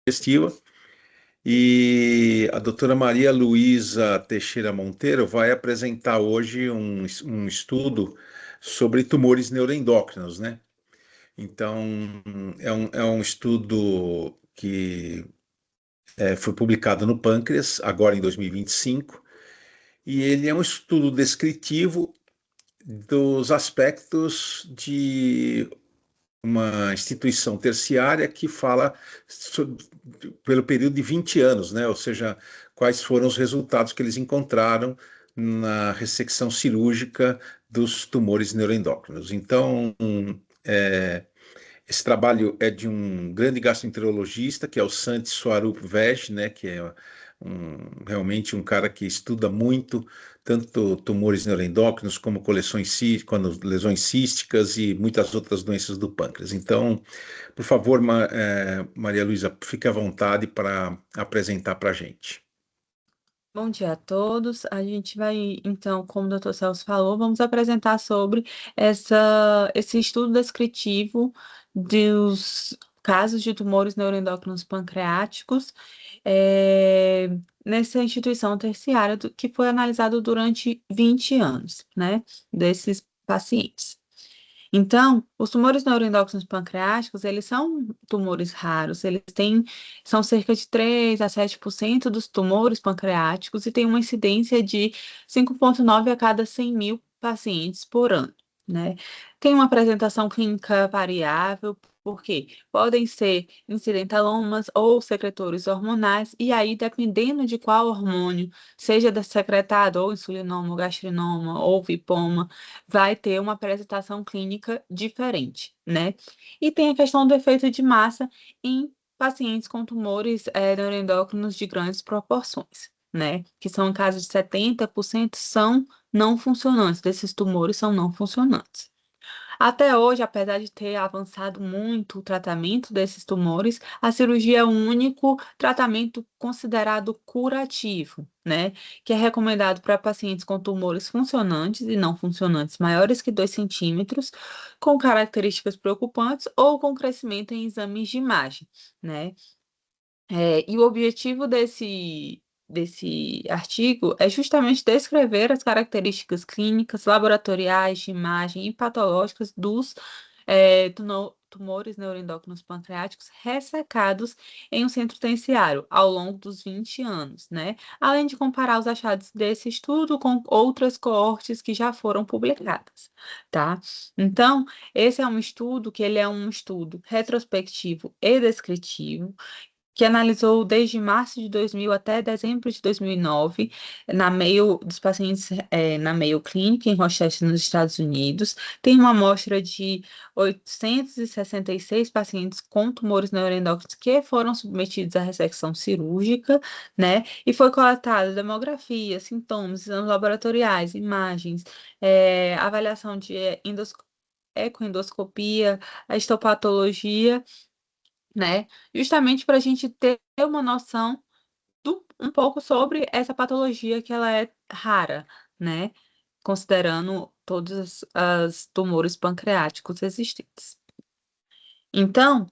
digestiva. E a doutora Maria Luísa Teixeira Monteiro vai apresentar hoje um estudo sobre tumores neuroendócrinos, né? Então, é um estudo que foi publicado no Pâncreas, agora em 2025, e ele é um estudo descritivo dos aspectos de uma instituição terciária que fala pelo período de 20 anos, né? Ou seja, quais foram os resultados que eles encontraram na ressecção cirúrgica dos tumores neuroendócrinos. Então, é, esse trabalho é de um grande gastroenterologista, que é o Santi Swarup Veg, né, que é realmente um cara que estuda muito tanto tumores neuroendócrinos como lesões císticas e muitas outras doenças do pâncreas. Então, por favor, Maria Luísa, fique à vontade para apresentar para a gente. Bom dia a todos. A gente vai, então, como o Dr. Celso falou, vamos apresentar sobre esse estudo descritivo dos casos de tumores neuroendócrinos pancreáticos eh, nessa instituição terciária que foi analisado durante 20 anos, né, desses pacientes. Então, os tumores neuroendócrinos pancreáticos, eles são tumores raros, são cerca de 3 a 7% dos tumores pancreáticos e tem uma incidência de 5,9 a cada 100 mil pacientes por ano, né? Tem uma apresentação clínica variável, porque podem ser incidentalomas ou secretores hormonais, e aí, dependendo de qual hormônio seja secretado, ou insulinoma, ou gastrinoma, ou vipoma, vai ter uma apresentação clínica diferente, né? E tem a questão do efeito de massa em pacientes com tumores neuroendócrinos de grandes proporções, né? Que são em caso de 70% são não funcionantes, desses tumores são não funcionantes. Até hoje, apesar de ter avançado muito o tratamento desses tumores, a cirurgia é o único tratamento considerado curativo, né? Que é recomendado para pacientes com tumores funcionantes e não funcionantes maiores que 2 centímetros, com características preocupantes ou com crescimento em exames de imagem, né? E o objetivo desse artigo é justamente descrever as características clínicas, laboratoriais, de imagem e patológicas dos tumores neuroendócrinos pancreáticos ressecados em um centro terciário ao longo dos 20 anos, né? Além de comparar os achados desse estudo com outras coortes que já foram publicadas, tá? Então, esse é um estudo que ele é um estudo retrospectivo e descritivo, que analisou desde março de 2000 até dezembro de 2009, na Mayo, dos pacientes na Mayo Clinic, em Rochester, nos Estados Unidos. Tem uma amostra de 866 pacientes com tumores neuroendócrinos que foram submetidos à ressecção cirúrgica, né? E foi coletada demografia, sintomas, exames laboratoriais, imagens, avaliação de ecoendoscopia, a histopatologia, né? Justamente para a gente ter uma noção um pouco sobre essa patologia que ela é rara, né? Considerando todos os tumores pancreáticos existentes. Então,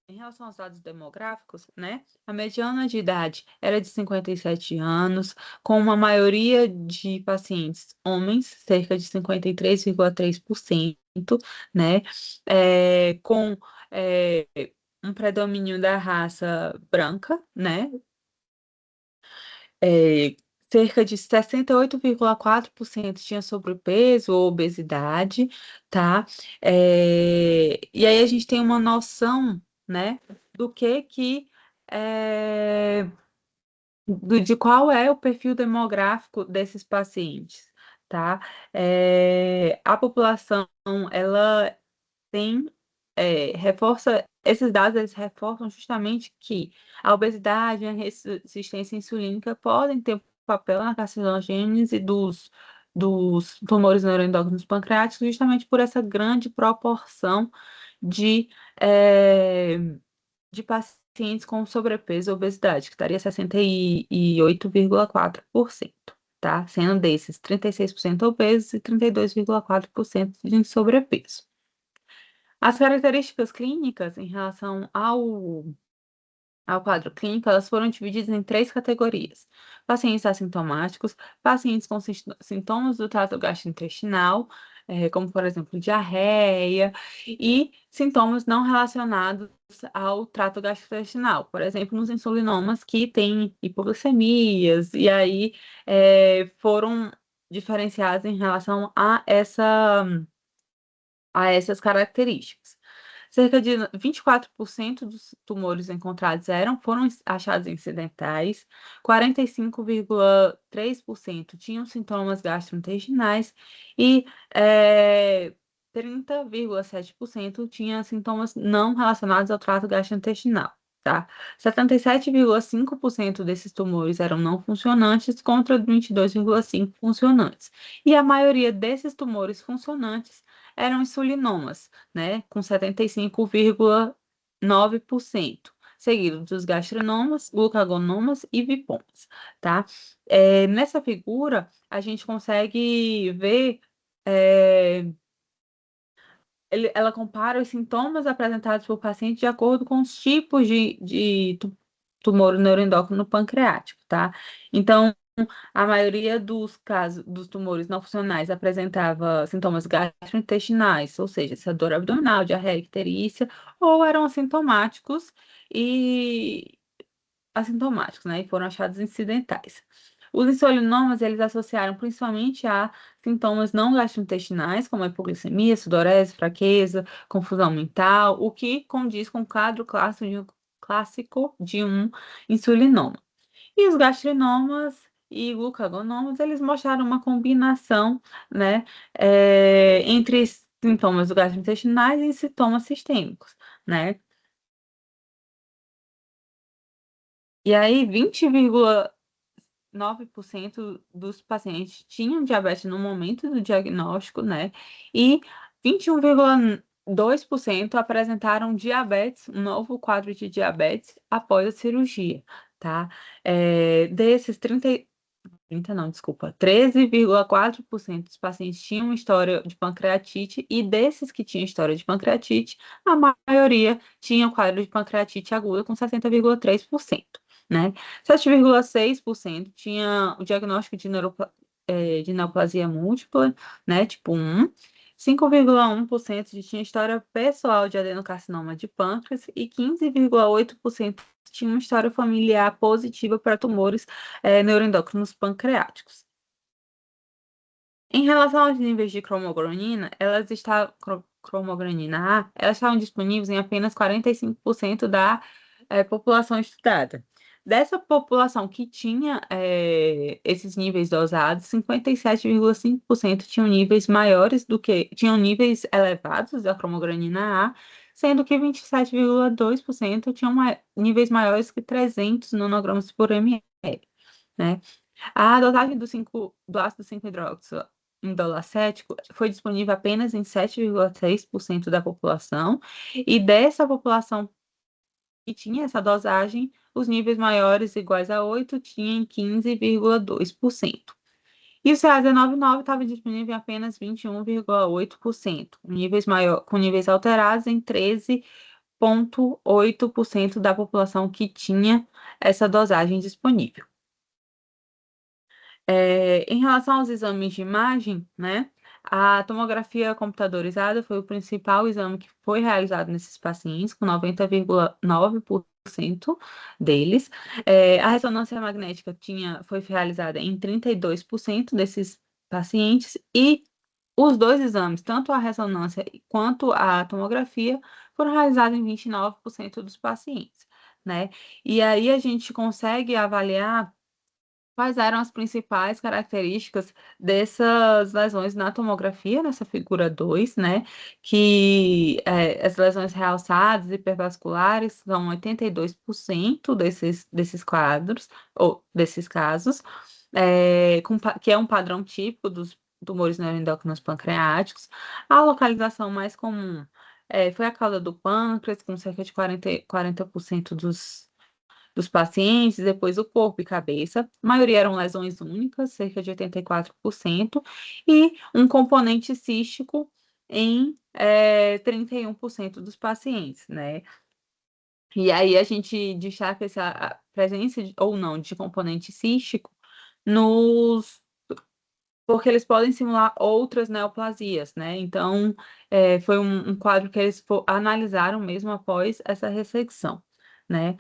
em relação aos dados demográficos, né? A mediana de idade era de 57 anos, com uma maioria de pacientes homens, cerca de 53,3%, né? Com é, um predomínio da raça branca, né? É, cerca de 68,4% tinha sobrepeso ou obesidade, tá? E aí a gente tem uma noção, né, do é, de qual é o perfil demográfico desses pacientes, tá? A população, ela tem, esses dados eles reforçam justamente que a obesidade e a resistência insulínica podem ter um papel na carcinogênese dos tumores neuroendócrinos pancreáticos, justamente por essa grande proporção de, eh, de pacientes com sobrepeso e obesidade, que estaria 68,4%, tá? Sendo desses 36% obesos e 32,4% de sobrepeso. As características clínicas em relação ao quadro clínico, elas foram divididas em três categorias: pacientes assintomáticos, pacientes com sintomas do trato gastrointestinal, como, por exemplo, diarreia, e sintomas não relacionados ao trato gastrointestinal, por exemplo, nos insulinomas que têm hipoglicemias, e aí foram diferenciados em relação a essas características. Cerca de 24% dos tumores encontrados foram achados incidentais, 45,3% tinham sintomas gastrointestinais e 30,7% tinham sintomas não relacionados ao trato gastrointestinal. Tá? 77,5% desses tumores eram não funcionantes contra 22,5% funcionantes. E a maioria desses tumores funcionantes eram insulinomas, né, com 75,9%, seguido dos gastrinomas, glucagonomas e vipomas, tá? Nessa figura, a gente consegue ver, ela compara os sintomas apresentados por paciente de acordo com os tipos de tumor neuroendócrino pancreático, tá? Então, a maioria dos casos dos tumores não funcionais apresentava sintomas gastrointestinais, ou seja, essa dor abdominal, diarreia, icterícia, ou eram e assintomáticos, né? E foram achados incidentais. Os insulinomas, eles associaram principalmente a sintomas não gastrointestinais, como hipoglicemia, sudorese, fraqueza, confusão mental, o que condiz com o quadro clássico de um insulinoma. E os gastrinomas e glucagonomas, eles mostraram uma combinação, né, entre sintomas gastrointestinais e sintomas sistêmicos, né? E aí, 20,9% dos pacientes tinham diabetes no momento do diagnóstico, né? E 21,2% apresentaram diabetes, um novo quadro de diabetes após a cirurgia, tá? Desses 30 não, desculpa, 13,4% dos pacientes tinham história de pancreatite e desses que tinham história de pancreatite, a maioria tinha quadro de pancreatite aguda com 60,3%, né? 7,6% tinha o diagnóstico de neoplasia múltipla, né, tipo 1. 5,1% tinha história pessoal de adenocarcinoma de pâncreas e 15,8% tinha uma história familiar positiva para tumores neuroendócrinos pancreáticos. Em relação aos níveis de cromogranina, cromogranina A, elas estavam disponíveis em apenas 45% da população estudada. Dessa população que tinha esses níveis dosados, 57,5% tinham níveis elevados da cromogranina A, sendo que 27,2% tinham níveis maiores que 300 nanogramas por ml, né? A dosagem do ácido 5-hidroxindolacético foi disponível apenas em 7,3% da população, e dessa população que tinha essa dosagem, os níveis maiores iguais a 8 tinham 15,2%. E o CA199 estava disponível em apenas 21,8%, com níveis alterados em 13,8% da população que tinha essa dosagem disponível. Em relação aos exames de imagem, né, a tomografia computadorizada foi o principal exame que foi realizado nesses pacientes, com 90,9% deles. A ressonância magnética foi realizada em 32% desses pacientes, e os dois exames, tanto a ressonância quanto a tomografia, foram realizados em 29% dos pacientes, né? E aí a gente consegue avaliar quais eram as principais características dessas lesões na tomografia, nessa figura 2, né? Que as lesões realçadas hipervasculares são 82% desses quadros, ou desses casos, que é um padrão típico dos tumores neuroendócrinos pancreáticos. A localização mais comum foi a cauda do pâncreas, com cerca de 40% dos pacientes, depois o corpo e cabeça. A maioria eram lesões únicas, cerca de 84%, e um componente cístico em 31% dos pacientes, né? E aí a gente destaca essa presença ou não de componente cístico nos porque eles podem simular outras neoplasias, né? Então, foi um quadro que eles analisaram mesmo após essa ressecção, né?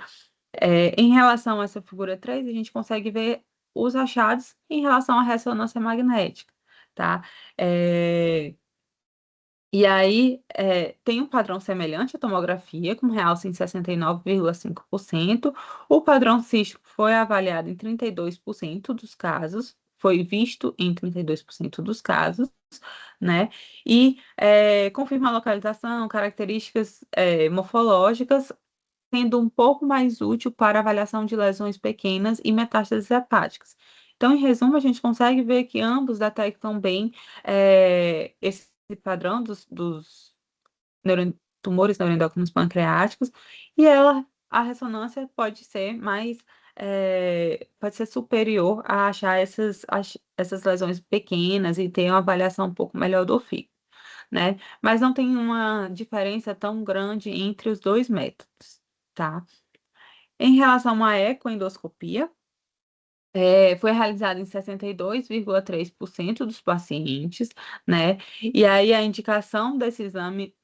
Em relação a essa figura 3, a gente consegue ver os achados em relação à ressonância magnética, tá? E aí, tem um padrão semelhante à tomografia, com realce em 69,5%. O padrão cístico foi avaliado em 32% dos casos, foi visto em 32% dos casos, né? E confirma a localização, características morfológicas, sendo um pouco mais útil para avaliação de lesões pequenas e metástases hepáticas. Então, em resumo, a gente consegue ver que ambos detectam bem esse padrão dos tumores neuroendócrinos pancreáticos, e a ressonância pode ser pode ser superior a achar essas lesões pequenas e ter uma avaliação um pouco melhor do fígado, né? Mas não tem uma diferença tão grande entre os dois métodos, tá? Em relação à ecoendoscopia, foi realizada em 62,3% dos pacientes, né? E aí a indicação desse exame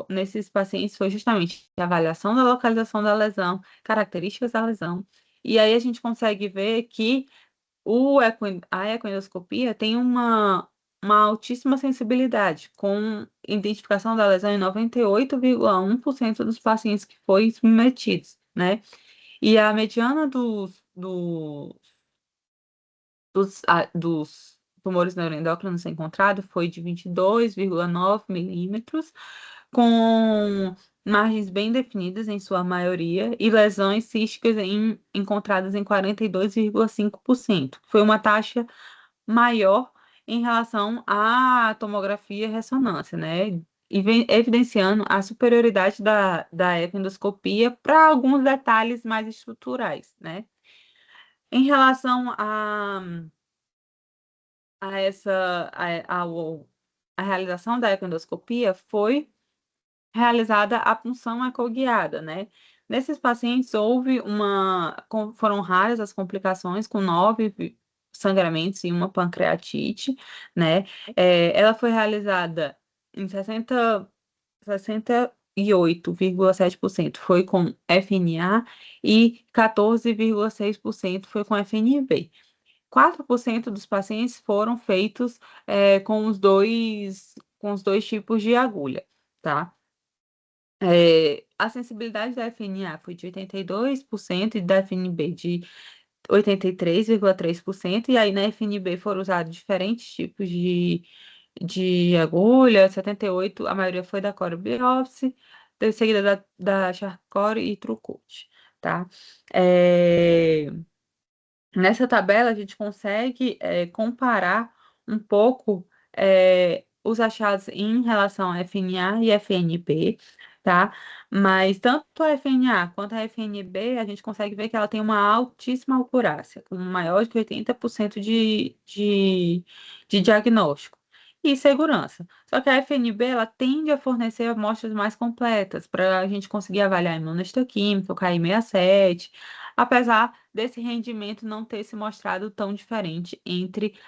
nesses pacientes foi justamente a avaliação da localização da lesão, características da lesão. E aí a gente consegue ver que a ecoendoscopia tem uma altíssima sensibilidade, com identificação da lesão em 98,1% dos pacientes que foram submetidos, né? E a mediana dos tumores neuroendócrinos encontrados foi de 22,9 milímetros, com margens bem definidas em sua maioria, e lesões císticas encontradas em 42,5%. Foi uma taxa maior em relação à tomografia e ressonância, né? E evidenciando a superioridade da endoscopia para alguns detalhes mais estruturais, né? Em relação a essa a realização da ecoendoscopia, foi realizada a punção ecoguiada, né? Nesses pacientes foram raras as complicações, com 9 sangramentos e uma pancreatite, né? Ela foi realizada em 68,7% foi com FNA e 14,6% foi com FNB. 4% dos pacientes foram feitos com os dois tipos de agulha, tá? A sensibilidade da FNA foi de 82% e da FNB de 83,3%, e aí na FNB foram usados diferentes tipos de agulha, 78, a maioria foi da Core Biopsy, seguida da Charcot e Trucute, tá? Nessa tabela, a gente consegue comparar um pouco os achados em relação a FNA e FNB, tá? Mas tanto a FNA quanto a FNB, a gente consegue ver que ela tem uma altíssima acurácia, com maior de 80% de diagnóstico e segurança. Só que a FNB, ela tende a fornecer amostras mais completas para a gente conseguir avaliar a imunohistoquímica, o KI67, apesar desse rendimento não ter se mostrado tão diferente entre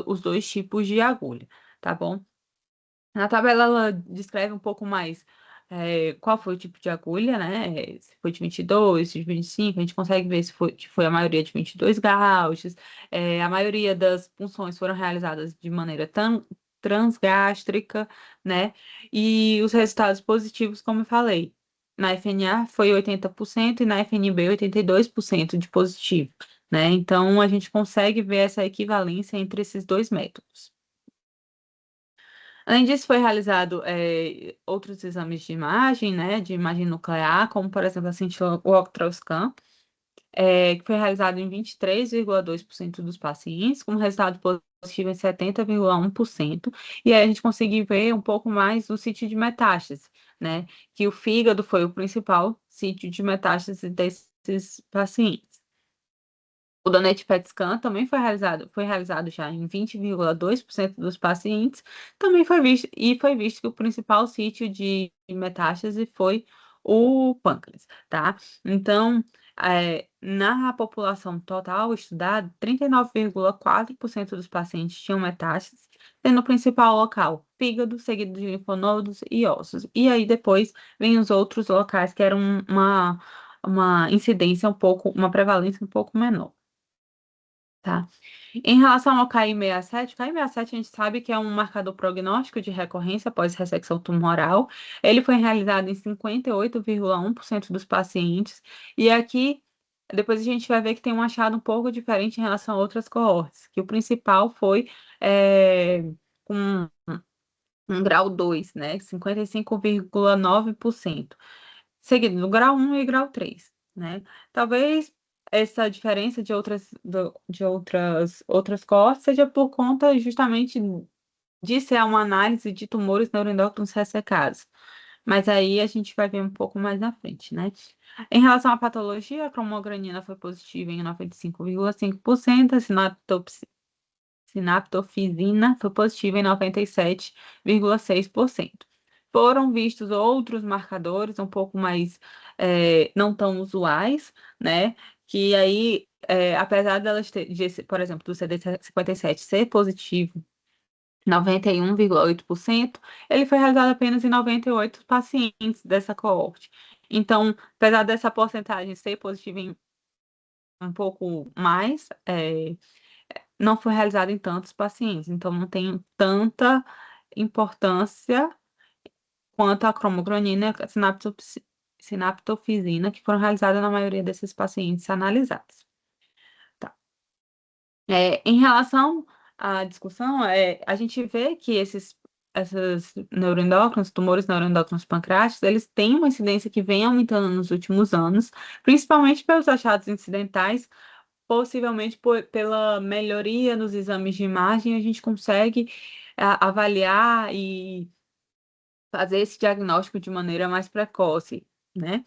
os dois tipos de agulha, tá bom? Na tabela, ela descreve um pouco mais qual foi o tipo de agulha, né? Se foi de 22, de 25, a gente consegue ver se foi a maioria de 22 gauges. A maioria das punções foram realizadas de maneira transgástrica, né? E os resultados positivos, como eu falei, na FNA foi 80% e na FNB 82% de positivo, né? Então, a gente consegue ver essa equivalência entre esses dois métodos. Além disso, foi realizado outros exames de imagem, né, de imagem nuclear, como, por exemplo, a Cintiloc-Octral-Scan, que foi realizado em 23,2% dos pacientes, com resultado positivo em 70,1%. E aí a gente conseguiu ver um pouco mais o sítio de metástase, né, que o fígado foi o principal sítio de metástase desses pacientes. O Donate PET scan também foi realizado já em 20,2% dos pacientes. Também foi visto que o principal sítio de metástase foi o pâncreas, tá? Então, na população total estudada, 39,4% dos pacientes tinham metástase, sendo o principal local fígado, seguido de linfonodos e ossos. E aí depois vem os outros locais que eram uma incidência uma prevalência um pouco menor. Tá? Em relação ao KI67, o KI67 a gente sabe que é um marcador prognóstico de recorrência após ressecção tumoral. Ele foi realizado em 58,1% dos pacientes. E aqui, depois a gente vai ver que tem um achado um pouco diferente em relação a outras coortes, que o principal foi com um grau 2, né? 55,9%, seguido do grau 1 e grau 3, né? Talvez essa diferença de outras cohortes seja por conta justamente de ser uma análise de tumores neuroendócrinos ressecados. Mas aí a gente vai ver um pouco mais na frente, né? Em relação à patologia, a cromogranina foi positiva em 95,5%, a sinaptofisina foi positiva em 97,6%. Foram vistos outros marcadores um pouco mais não tão usuais, né? Que aí, apesar por exemplo, do CD57 ser positivo 91,8%, ele foi realizado apenas em 98 pacientes dessa coorte. Então, apesar dessa porcentagem ser positiva em um pouco mais, não foi realizado em tantos pacientes, então não tem tanta importância quanto a cromogranina e a sinaptofisina, que foram realizadas na maioria desses pacientes analisados. Tá. Em relação à discussão, a gente vê que esses neuroendócrinos, tumores neuroendócrinos pancreáticos, eles têm uma incidência que vem aumentando nos últimos anos, principalmente pelos achados incidentais. Possivelmente pela melhoria nos exames de imagem, a gente consegue avaliar e fazer esse diagnóstico de maneira mais precoce, né?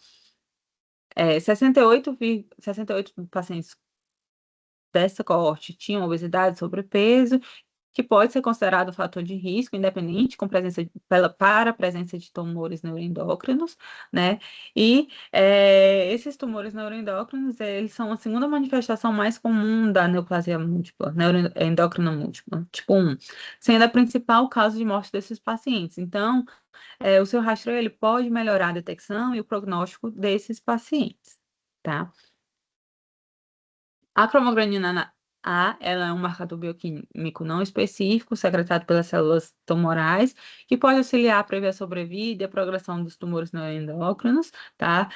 68 pacientes dessa coorte tinham obesidade e sobrepeso, que pode ser considerado fator de risco, independente para a presença de tumores neuroendócrinos, né? E esses tumores neuroendócrinos, eles são a segunda manifestação mais comum da neoplasia múltipla, neuroendócrina múltipla, tipo 1, sendo a principal causa de morte desses pacientes. Então, o seu rastreio ele pode melhorar a detecção e o prognóstico desses pacientes, tá? A cromogranina A, ela é um marcador bioquímico não específico, secretado pelas células tumorais, que pode auxiliar a prever a sobrevida e a progressão dos tumores neuroendócrinos, tá?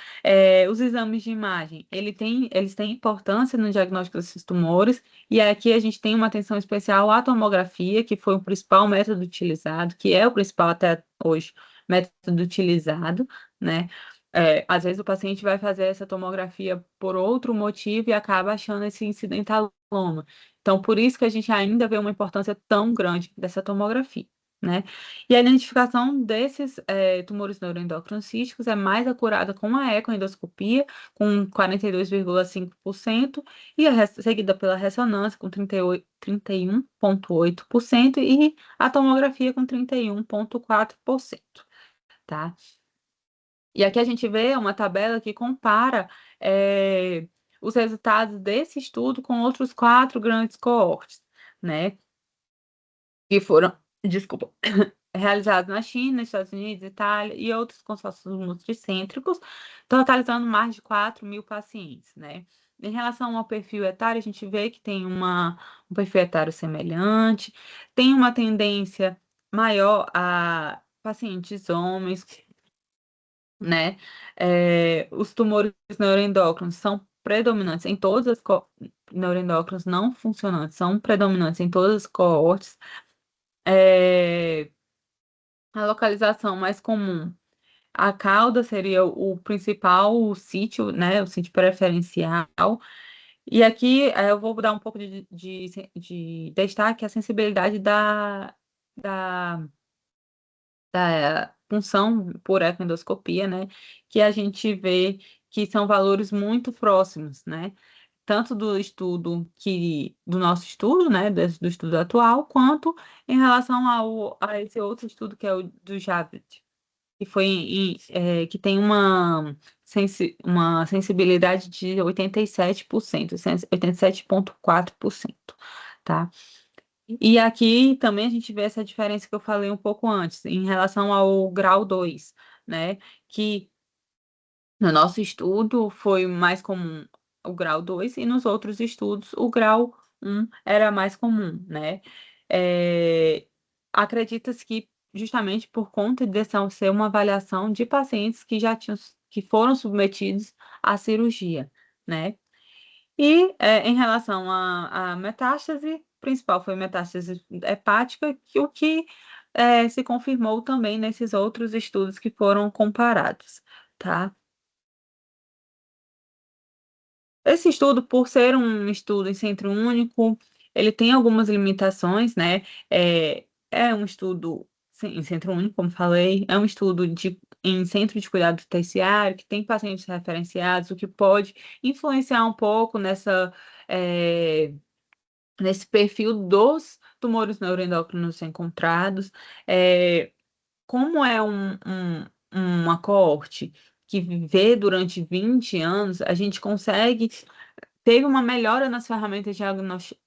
Os exames de imagem, eles têm importância no diagnóstico desses tumores, e aqui a gente tem uma atenção especial à tomografia, que foi o principal método utilizado, que é o principal até hoje método utilizado, né? Às vezes o paciente vai fazer essa tomografia por outro motivo e acaba achando esse incidentaloma. Então, por isso que a gente ainda vê uma importância tão grande dessa tomografia, né? E a identificação desses tumores neuroendócrinos císticos é mais acurada com a ecoendoscopia, com 42,5%, seguida pela ressonância, com 31,8%, e a tomografia com 31,4%, tá? E aqui a gente vê uma tabela que compara os resultados desse estudo com outros 4 grandes coortes, né? Que foram, desculpa, realizados na China, Estados Unidos, Itália e outros consórcios multicêntricos, totalizando mais de 4.000 pacientes, né? Em relação ao perfil etário, a gente vê que tem um perfil etário semelhante, tem uma tendência maior a pacientes homens, né? Os tumores neuroendócrinos são predominantes em todas as neuroendócrinos não funcionantes, são predominantes em todas as coortes. A localização mais comum, a cauda seria o principal sítio, né? O sítio preferencial. E aqui eu vou dar um pouco de destaque à sensibilidade da punção por ecoendoscopia, né? Que a gente vê que são valores muito próximos, né? tanto do nosso estudo, né, do estudo atual, quanto em relação a esse outro estudo que é o do Javid, que que tem uma sensibilidade de 87%, 87,4%, tá? E aqui também a gente vê essa diferença que eu falei um pouco antes, em relação ao grau 2, né? Que no nosso estudo foi mais comum o grau 2 e nos outros estudos o grau 1 era mais comum, né? É, acredita-se que justamente por conta dessa ser uma avaliação de pacientes que já tinham, que foram submetidos à cirurgia, né? E em relação à metástase, principal foi metástase hepática, o que se confirmou também nesses outros estudos que foram comparados, tá? Esse estudo, por ser um estudo em centro único, ele tem algumas limitações, né? É um estudo em centro único, como falei, é um estudo em centro de cuidado terciário, que tem pacientes referenciados, o que pode influenciar um pouco eh, nesse perfil dos tumores neuroendócrinos encontrados. É, como é uma coorte que vê durante 20 anos, a gente consegue teve uma melhora nas ferramentas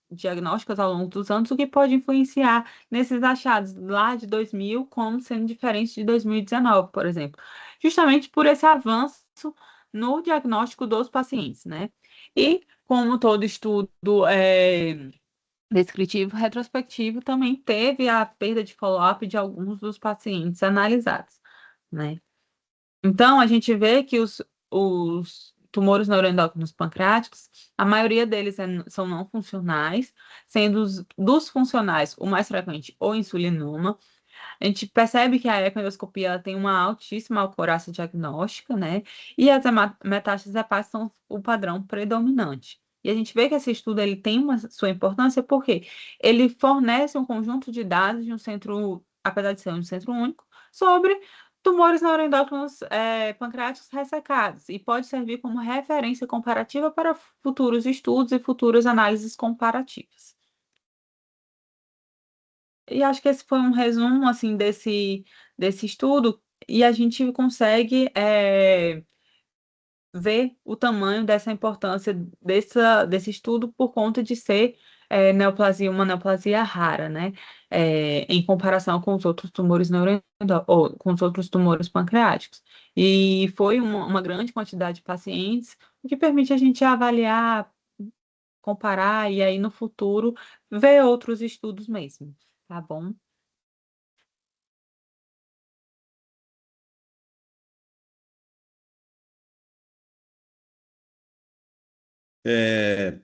diagnósticas ao longo dos anos, o que pode influenciar nesses achados lá de 2000 como sendo diferente de 2019, por exemplo, justamente por esse avanço no diagnóstico dos pacientes, né? E como todo estudo descritivo retrospectivo, também teve a perda de follow-up de alguns dos pacientes analisados, né? Então, a gente vê que os tumores neuroendócrinos pancreáticos, a maioria deles são não funcionais, sendo dos funcionais o mais frequente o insulinoma. A gente percebe que a ecoendoscopia ela tem uma altíssima acurácia diagnóstica, né? E as metástases hepáticas são o padrão predominante. E a gente vê que esse estudo ele tem sua importância porque ele fornece um conjunto de dados de um centro, apesar de ser um centro único, sobre tumores neuroendócrinos pancreáticos ressecados e pode servir como referência comparativa para futuros estudos e futuras análises comparativas. E acho que esse foi um resumo assim desse estudo e a gente consegue ver o tamanho dessa importância desse estudo por conta de ser uma neoplasia rara, né? Em comparação com os outros tumores ou com os outros tumores pancreáticos. E foi uma grande quantidade de pacientes, o que permite a gente avaliar, comparar e aí no futuro ver outros estudos mesmo, tá bom?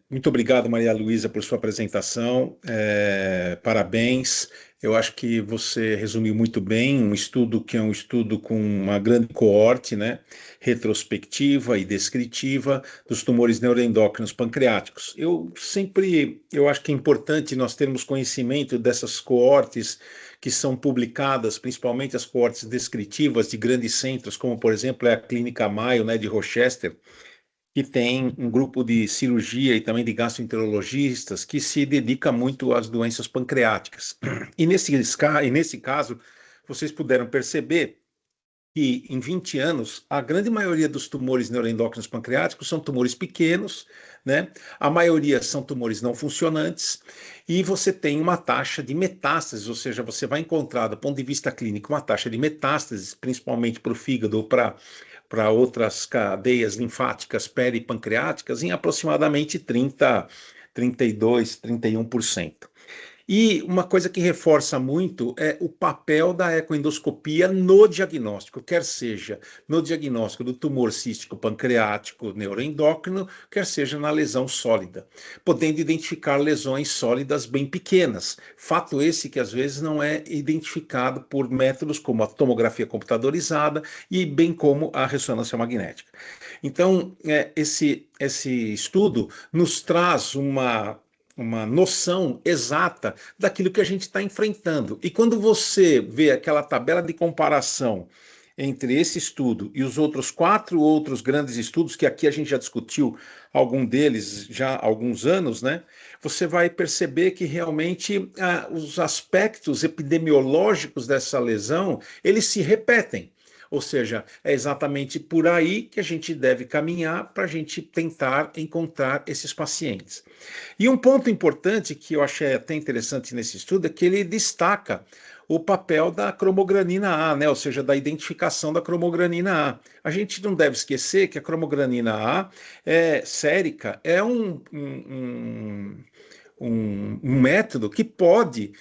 Muito obrigado, Maria Luísa, por sua apresentação. Parabéns. Eu acho que você resumiu muito bem um estudo que é um estudo com uma grande coorte, né, retrospectiva e descritiva dos tumores neuroendócrinos pancreáticos. Eu acho que é importante nós termos conhecimento dessas coortes que são publicadas, principalmente as coortes descritivas de grandes centros, como por exemplo é a Clínica Mayo, né, de Rochester, que tem um grupo de cirurgia e também de gastroenterologistas que se dedica muito às doenças pancreáticas. E nesse caso, vocês puderam perceber que em 20 anos, a grande maioria dos tumores neuroendócrinos pancreáticos são tumores pequenos, né? A maioria são tumores não funcionantes, e você tem uma taxa de metástases, ou seja, você vai encontrar, do ponto de vista clínico, uma taxa de metástases, principalmente para o fígado ou para outras cadeias linfáticas peripancreáticas, em aproximadamente 32, 31%. E uma coisa que reforça muito é o papel da ecoendoscopia no diagnóstico, quer seja no diagnóstico do tumor cístico pancreático neuroendócrino, quer seja na lesão sólida, podendo identificar lesões sólidas bem pequenas. Fato esse que às vezes não é identificado por métodos como a tomografia computadorizada e bem como a ressonância magnética. Então, esse estudo nos traz uma noção exata daquilo que a gente está enfrentando. E quando você vê aquela tabela de comparação entre esse estudo e os outros 4 outros grandes estudos, que aqui a gente já discutiu algum deles já há alguns anos, né? Você vai perceber que realmente os aspectos epidemiológicos dessa lesão, eles se repetem. Ou seja, é exatamente por aí que a gente deve caminhar para a gente tentar encontrar esses pacientes. E um ponto importante que eu achei até interessante nesse estudo é que ele destaca o papel da cromogranina A, né? Ou seja, da identificação da cromogranina A. A gente não deve esquecer que a cromogranina A sérica é um método que pode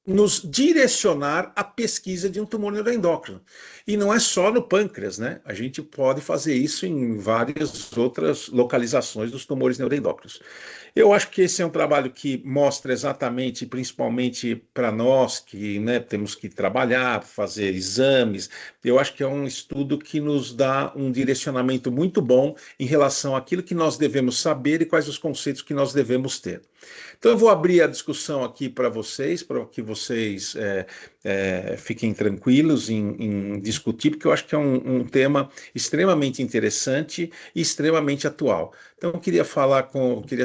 nos direcionar à pesquisa de um tumor neuroendócrino. E não é só no pâncreas, né? A gente pode fazer isso em várias outras localizações dos tumores neuroendócrinos. Eu acho que esse é um trabalho que mostra exatamente, principalmente para nós que, né, temos que trabalhar, fazer exames. Eu acho que é um estudo que nos dá um direcionamento muito bom em relação àquilo que nós devemos saber e quais os conceitos que nós devemos ter. Então, eu vou abrir a discussão aqui para que vocês fiquem tranquilos em discutir, porque eu acho que é um tema extremamente interessante e extremamente atual. Então, queria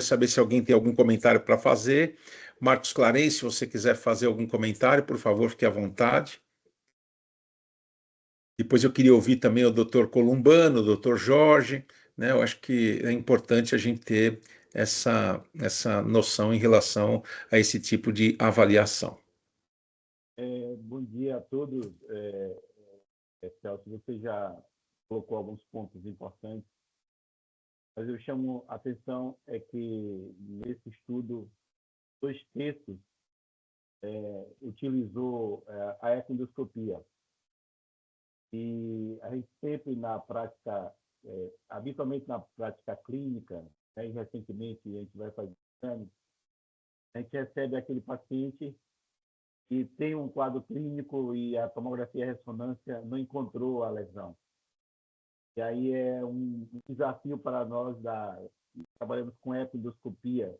saber se alguém tem algum comentário para fazer. Marcos Clarence, se você quiser fazer algum comentário, por favor, fique à vontade. Depois eu queria ouvir também o doutor Columbano, o doutor Jorge, né? Eu acho que é importante a gente ter essa noção em relação a esse tipo de avaliação. Bom dia a todos. Celso, você já colocou alguns pontos importantes, mas eu chamo a atenção que nesse estudo 2/3 utilizou a ectoendoscopia. E a gente sempre na prática, habitualmente na prática clínica, né, e recentemente a gente vai fazer exame, a gente recebe aquele paciente que tem um quadro clínico e a tomografia e a ressonância não encontrou a lesão. E aí é um desafio para nós trabalhamos com ectoendoscopia.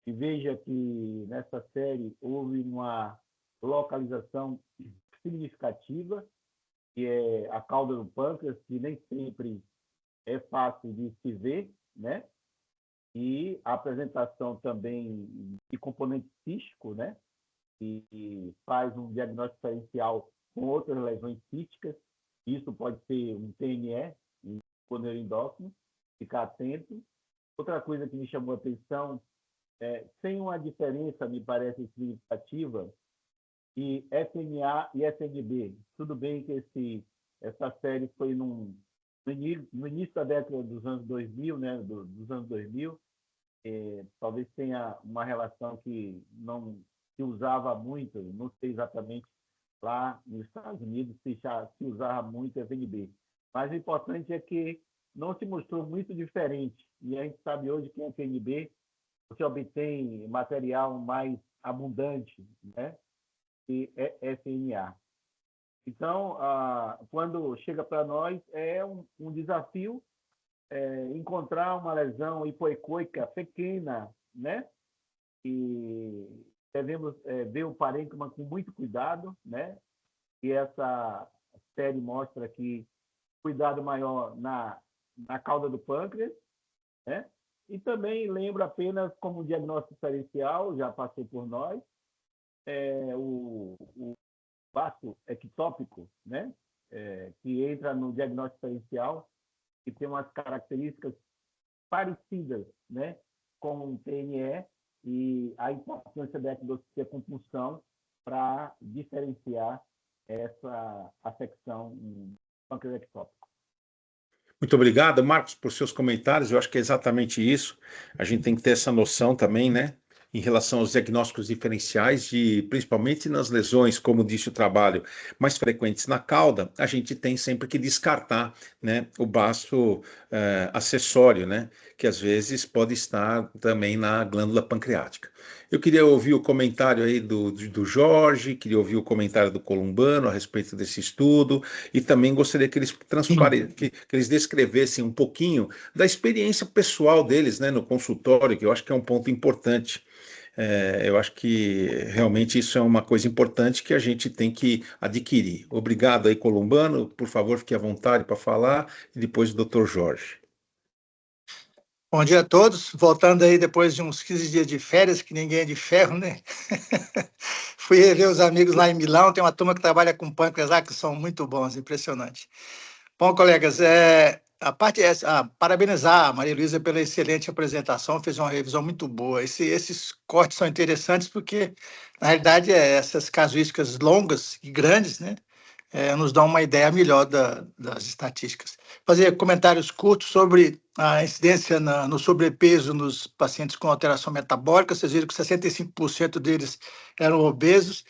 E veja que nessa série houve uma localização significativa, que é a cauda do pâncreas, que nem sempre é fácil de se ver, né? E a apresentação também de componente cístico, né? E faz um diagnóstico diferencial com outras lesões císticas. Isso pode ser um TNE, um neuroendócrino, ficar atento. Outra coisa que me chamou a atenção, sem uma diferença, me parece significativa, e FNA e FNB. Tudo bem que essa série foi no início da década dos anos 2000, né, dos anos 2000, talvez tenha uma relação que não se usava muito, não sei exatamente lá nos Estados Unidos se já se usava muito FNB. Mas o importante é que não se mostrou muito diferente. E a gente sabe hoje que em FNB você obtém material mais abundante, né? E FNA. Então, quando chega para nós, é um desafio encontrar uma lesão hipoecoica pequena, né? E devemos ver o parênquima com muito cuidado, né? E essa série mostra que cuidado maior na cauda do pâncreas, né? E também lembro apenas como diagnóstico diferencial, já passou por nós, o vaso ectópico, né? Que entra no diagnóstico diferencial e tem umas características parecidas, né, com o TNE e a importância da ectodoscopia com punção para diferenciar essa afecção pâncreas ectópico. Muito obrigado, Marcos, por seus comentários. Eu acho que é exatamente isso. A gente tem que ter essa noção também, né? Em relação aos diagnósticos diferenciais, principalmente nas lesões, como disse o trabalho, mais frequentes na cauda, a gente tem sempre que descartar, né, o baço acessório, né, que às vezes pode estar também na glândula pancreática. Eu queria ouvir o comentário aí do Jorge, queria ouvir o comentário do Columbano a respeito desse estudo, e também gostaria que eles descrevessem um pouquinho da experiência pessoal deles, né, no consultório, que eu acho que é um ponto importante. Eu acho que realmente isso é uma coisa importante que a gente tem que adquirir. Obrigado aí, Columbano. Por favor, fique à vontade para falar, e depois o Dr. Jorge. Bom dia a todos. Voltando aí depois de uns 15 dias de férias, que ninguém é de ferro, né? Fui rever os amigos lá em Milão. Tem uma turma que trabalha com pâncreas lá que são muito bons, impressionante. Bom, colegas, parabenizar a Maria Luísa pela excelente apresentação, fez uma revisão muito boa. Esses cortes são interessantes porque, na realidade, essas casuísticas longas e grandes, né, nos dão uma ideia melhor das estatísticas. Fazer comentários curtos sobre a incidência no sobrepeso nos pacientes com alteração metabólica. Vocês viram que 65% deles eram obesos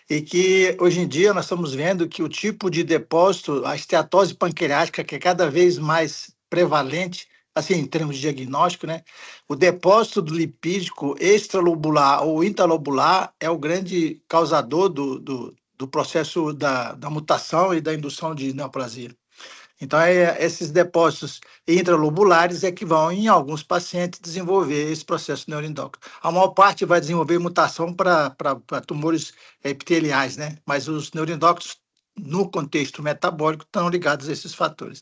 e que, hoje em dia, nós estamos vendo que o tipo de depósito, a esteatose pancreática, que é cada vez mais prevalente, assim, em termos de diagnóstico, né? O depósito do lipídico extralobular ou intralobular é o grande causador do processo da mutação e da indução de neoplasia. Então, esses depósitos intralobulares é que vão, em alguns pacientes, desenvolver esse processo neuroendócrino. A maior parte vai desenvolver mutação para tumores epiteliais, né? Mas os neuroendócrinos, no contexto metabólico, estão ligados a esses fatores.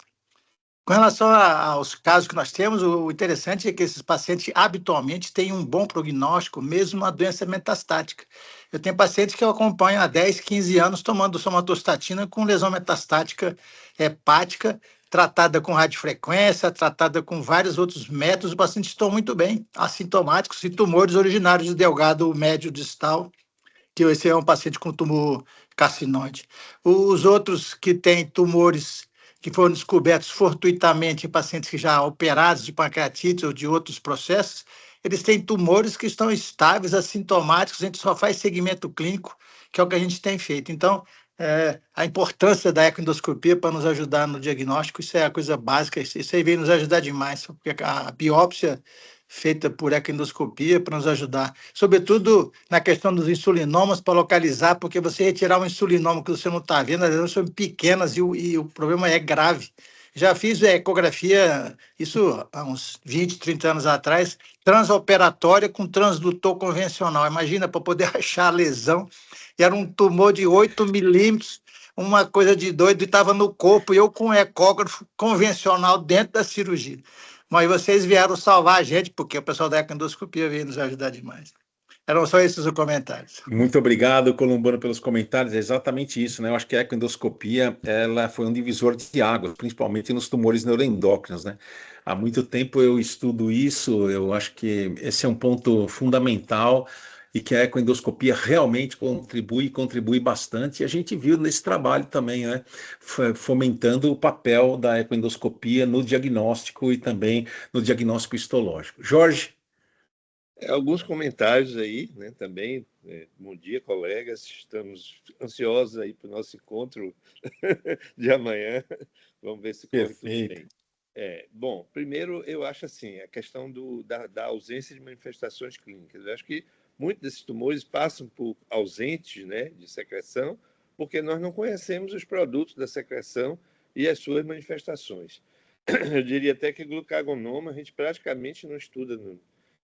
Com relação aos casos que nós temos, o interessante é que esses pacientes habitualmente têm um bom prognóstico, mesmo uma doença metastática. Eu tenho pacientes que eu acompanho há 10, 15 anos tomando somatostatina com lesão metastática hepática, tratada com radiofrequência, tratada com vários outros métodos. Os pacientes estão muito bem, assintomáticos e tumores originários de delgado médio distal, que esse é um paciente com tumor carcinóide. Os outros que têm tumores que foram descobertos fortuitamente em pacientes que já operados de pancreatite ou de outros processos, eles têm tumores que estão estáveis, assintomáticos, a gente só faz segmento clínico, que é o que a gente tem feito. Então, a importância da ecoendoscopia para nos ajudar no diagnóstico, isso é a coisa básica, isso aí vem nos ajudar demais, porque a biópsia feita por ecoendoscopia para nos ajudar, sobretudo na questão dos insulinomas, para localizar, porque você retirar um insulinoma que você não está vendo, as lesões são pequenas e o problema é grave. Já fiz ecografia, isso há uns 20, 30 anos atrás, transoperatória com transdutor convencional. Imagina, para poder achar a lesão, e era um tumor de 8 milímetros, uma coisa de doido, e estava no corpo, e eu com ecógrafo convencional dentro da cirurgia. Mas vocês vieram salvar a gente, porque o pessoal da ecoendoscopia veio nos ajudar demais. Eram só esses os comentários. Muito obrigado, Columbano, pelos comentários. É exatamente isso, né? Eu acho que a ecoendoscopia, ela foi um divisor de águas, principalmente nos tumores neuroendócrinos, né? Há muito tempo eu estudo isso, eu acho que esse é um ponto fundamental e que a ecoendoscopia realmente contribui bastante. E a gente viu nesse trabalho também, né? Fomentando o papel da ecoendoscopia no diagnóstico e também no diagnóstico histológico. Jorge? Alguns comentários aí, né, também. Bom dia, colegas. Estamos ansiosos aí para o nosso encontro de amanhã. Vamos ver se corre tudo bem. Bom, primeiro, eu acho assim, a questão da ausência de manifestações clínicas. Eu acho que muitos desses tumores passam por ausentes, né, de secreção, porque nós não conhecemos os produtos da secreção e as suas manifestações. Eu diria até que glucagonoma a gente praticamente não estuda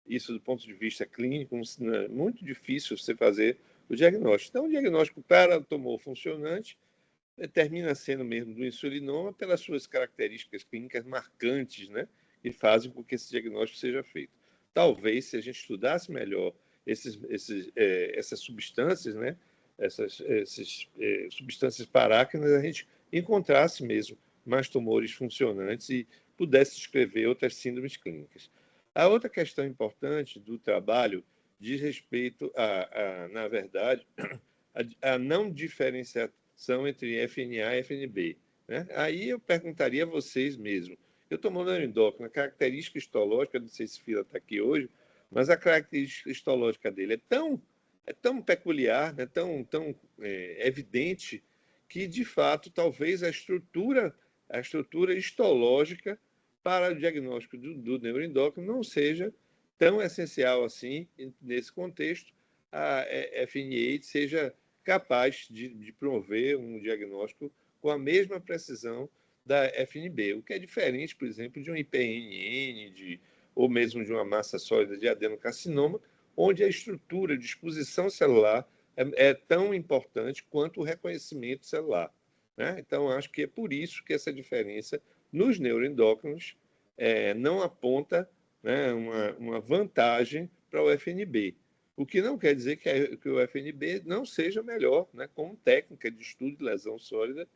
isso do ponto de vista clínico, é muito difícil você fazer o diagnóstico. Então, o diagnóstico para o tumor funcionante termina sendo mesmo do insulinoma pelas suas características clínicas marcantes, né, que fazem com que esse diagnóstico seja feito. Talvez, se a gente estudasse melhor essas substâncias, né, essas substâncias paráquinas, a gente encontrasse mesmo mais tumores funcionantes e pudesse descrever outras síndromes clínicas. A outra questão importante do trabalho diz respeito na verdade, a não diferenciação entre FNA e FNB. Né? Aí eu perguntaria a vocês mesmo. Eu estou mandando endócrino, a característica histológica, não sei se Fila está aqui hoje, mas a característica histológica dele é tão peculiar, né? tão evidente, que, de fato, talvez a estrutura histológica para o diagnóstico do neuroendócrino não seja tão essencial assim, nesse contexto, a FNA seja capaz de promover um diagnóstico com a mesma precisão da FNB, o que é diferente, por exemplo, de um IPNN ou mesmo de uma massa sólida de adenocarcinoma, onde a estrutura de exposição celular é tão importante quanto o reconhecimento celular, né? Então, acho que é por isso que essa diferença nos neuroendócrinos não aponta, né, uma vantagem para o FNB. O que não quer dizer que o FNB não seja melhor, né, como técnica de estudo de lesão sólida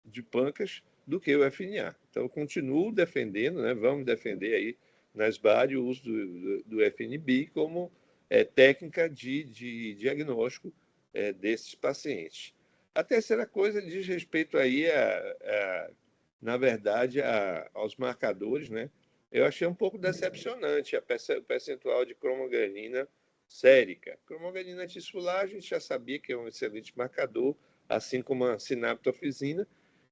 de pâncreas do que o FNA. Então, eu continuo defendendo, né, vamos defender aí na SBAD o uso do FNB como técnica de diagnóstico desses pacientes. A terceira coisa diz respeito aí, na verdade, aos marcadores, né? Eu achei um pouco decepcionante o percentual de cromogranina sérica. Cromogranina tissular, a gente já sabia que é um excelente marcador, assim como a sinaptofisina.